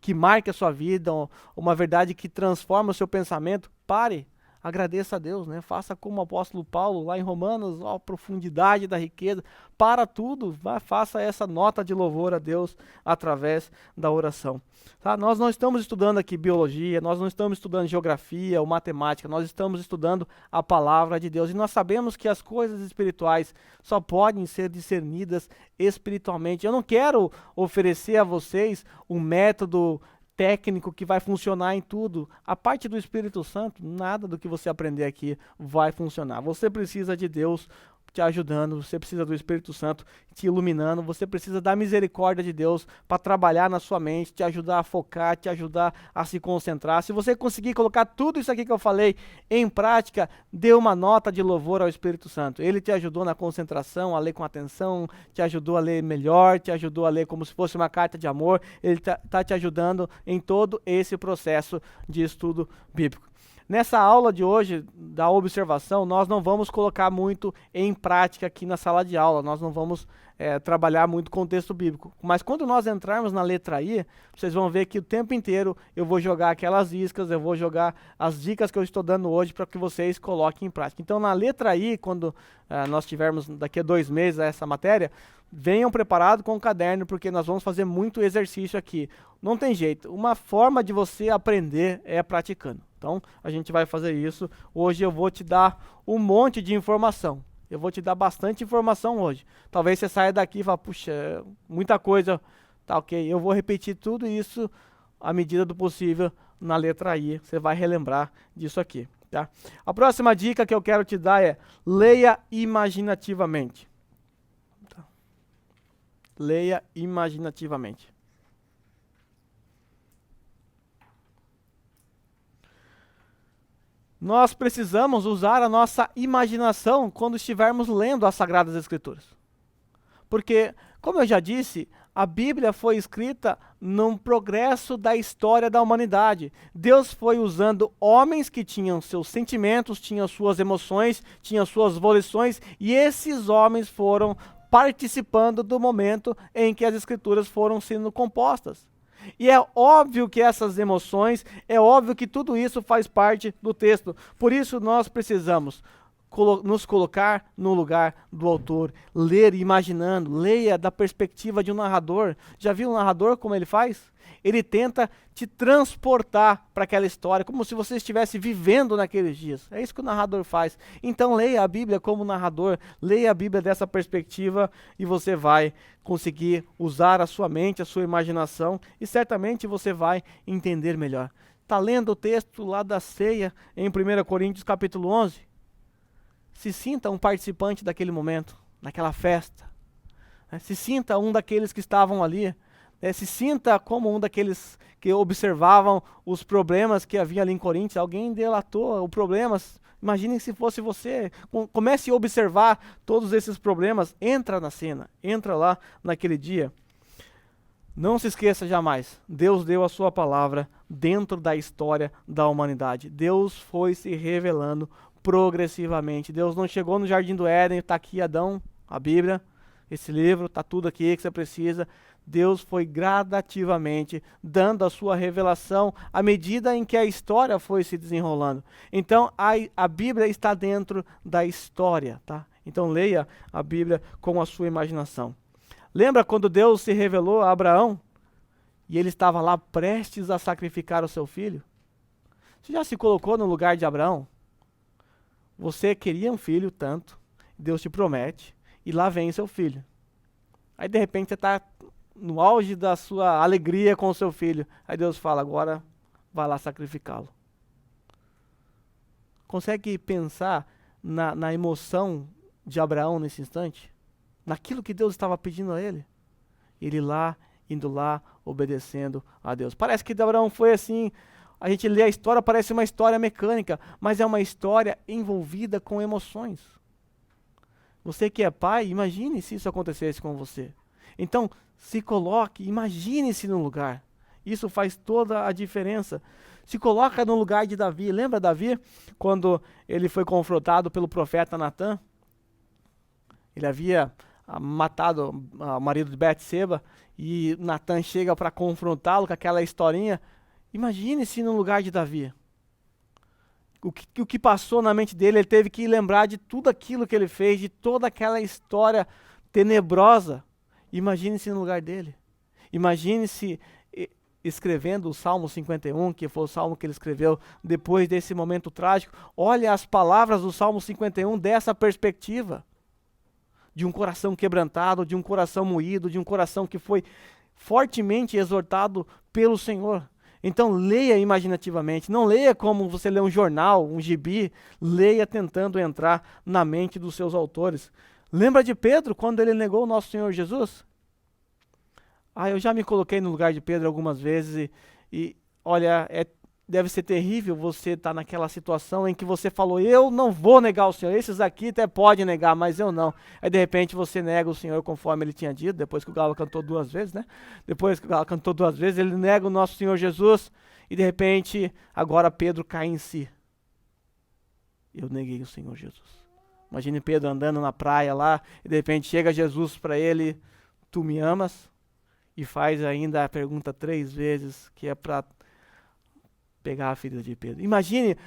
que marque a sua vida, ou uma verdade que transforma o seu pensamento, pare. Agradeça a Deus, né? Faça como o apóstolo Paulo lá em Romanos, a profundidade da riqueza. Para tudo, faça essa nota de louvor a Deus através da oração. Tá? Nós não estamos estudando aqui biologia, nós não estamos estudando geografia ou matemática, nós estamos estudando a palavra de Deus. E nós sabemos que as coisas espirituais só podem ser discernidas espiritualmente. Eu não quero oferecer a vocês um método técnico que vai funcionar em tudo. A parte do Espírito Santo, nada do que você aprender aqui vai funcionar. Você precisa de Deus te ajudando, você precisa do Espírito Santo te iluminando, você precisa da misericórdia de Deus para trabalhar na sua mente, te ajudar a focar, te ajudar a se concentrar. Se você conseguir colocar tudo isso aqui que eu falei em prática, dê uma nota de louvor ao Espírito Santo. Ele te ajudou na concentração, a ler com atenção, te ajudou a ler melhor, te ajudou a ler como se fosse uma carta de amor. Ele está te ajudando em todo esse processo de estudo bíblico. Nessa aula de hoje, da observação, nós não vamos colocar muito em prática aqui na sala de aula, nós não vamos trabalhar muito com o texto bíblico. Mas quando nós entrarmos na letra I, vocês vão ver que o tempo inteiro eu vou jogar aquelas iscas, eu vou jogar as dicas que eu estou dando hoje para que vocês coloquem em prática. Então, na letra I, quando nós tivermos daqui a 2 meses essa matéria, venham preparados com o caderno, porque nós vamos fazer muito exercício aqui. Não tem jeito, uma forma de você aprender é praticando. Então, a gente vai fazer isso. Hoje eu vou te dar um monte de informação. Eu vou te dar bastante informação hoje. Talvez você saia daqui e fale, puxa, muita coisa, tá ok. Eu vou repetir tudo isso à medida do possível na letra I. Você vai relembrar disso aqui, tá? A próxima dica que eu quero te dar é, leia imaginativamente. Tá? Leia imaginativamente. Nós precisamos usar a nossa imaginação quando estivermos lendo as Sagradas Escrituras. Porque, como eu já disse, a Bíblia foi escrita num progresso da história da humanidade. Deus foi usando homens que tinham seus sentimentos, tinham suas emoções, tinham suas volições, e esses homens foram participando do momento em que as Escrituras foram sendo compostas. E é óbvio que essas emoções, é óbvio que tudo isso faz parte do texto. Por isso nós precisamos nos colocar no lugar do autor, ler imaginando, leia da perspectiva de um narrador. Já viu o narrador como ele faz? Ele tenta te transportar para aquela história, como se você estivesse vivendo naqueles dias. É isso que o narrador faz. Então leia a Bíblia como narrador, leia a Bíblia dessa perspectiva e você vai conseguir usar a sua mente, a sua imaginação e certamente você vai entender melhor. Está lendo o texto lá da ceia em 1 Coríntios capítulo 11? Se sinta um participante daquele momento, naquela festa. Se sinta um daqueles que estavam ali. Se sinta como um daqueles que observavam os problemas que havia ali em Coríntios. Alguém delatou o problema. Imagine se fosse você. Comece a observar todos esses problemas. Entra na cena. Entra lá naquele dia. Não se esqueça jamais. Deus deu a sua palavra dentro da história da humanidade. Deus foi se revelando progressivamente. Deus não chegou no Jardim do Éden, está aqui Adão, a Bíblia, esse livro, está tudo aqui que você precisa. Deus foi gradativamente dando a sua revelação à medida em que a história foi se desenrolando. Então, a Bíblia está dentro da história, tá? Então, leia a Bíblia com a sua imaginação. Lembra quando Deus se revelou a Abraão e ele estava lá prestes a sacrificar o seu filho? Você já se colocou no lugar de Abraão? Você queria um filho tanto, Deus te promete, e lá vem seu filho. Aí de repente você está no auge da sua alegria com o seu filho. Aí Deus fala, agora vai lá sacrificá-lo. Consegue pensar na emoção de Abraão nesse instante? Naquilo que Deus estava pedindo a ele? Ele lá, indo lá, obedecendo a Deus. Parece que Abraão foi assim. A gente lê a história, parece uma história mecânica, mas é uma história envolvida com emoções. Você que é pai, imagine se isso acontecesse com você. Então, se coloque, imagine-se no lugar. Isso faz toda a diferença. Se coloca no lugar de Davi. Lembra Davi, quando ele foi confrontado pelo profeta Natã? Ele havia matado o marido de Betseba, e Natã chega para confrontá-lo com aquela historinha. Imagine-se no lugar de Davi. O que passou na mente dele, ele teve que lembrar de tudo aquilo que ele fez, de toda aquela história tenebrosa. Imagine-se no lugar dele. Imagine-se escrevendo o Salmo 51, que foi o salmo que ele escreveu depois desse momento trágico. Olha as palavras do Salmo 51 dessa perspectiva. De um coração quebrantado, de um coração moído, de um coração que foi fortemente exortado pelo Senhor. Então leia imaginativamente, não leia como você lê um jornal, um gibi, leia tentando entrar na mente dos seus autores. Lembra de Pedro quando ele negou o nosso Senhor Jesus? Eu já me coloquei no lugar de Pedro algumas vezes e olha, deve ser terrível você estar naquela situação em que você falou, eu não vou negar o Senhor, esses aqui até podem negar, mas eu não. Aí de repente você nega o Senhor conforme ele tinha dito, depois que o galo cantou 2 vezes, né? Depois que o galo cantou 2 vezes, ele nega o nosso Senhor Jesus e de repente agora Pedro cai em si. eu neguei o Senhor Jesus. Imagine Pedro andando na praia lá, e de repente chega Jesus para ele, tu me amas? E faz ainda a pergunta 3 vezes, que é para pegar a ferida de Pedro. Imagine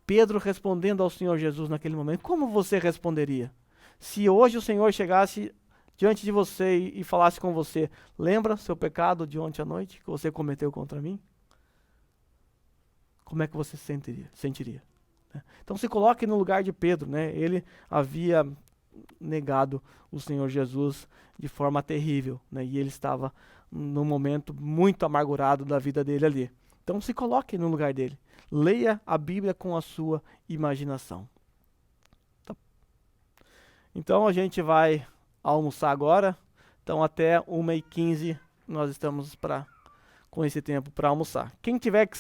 Pedro respondendo ao Senhor Jesus naquele momento. Como você responderia? Se hoje o Senhor chegasse diante de você e falasse com você, lembra seu pecado de ontem à noite que você cometeu contra mim? Como é que você sentiria? Então se coloque no lugar de Pedro, né? Ele havia negado o Senhor Jesus de forma terrível, né? E ele estava num momento muito amargurado da vida dele ali. Então se coloque no lugar dele. Leia a Bíblia com a sua imaginação. Tá. Então a gente vai almoçar agora. Então até 1h15 nós estamos com esse tempo para almoçar. Quem tiver que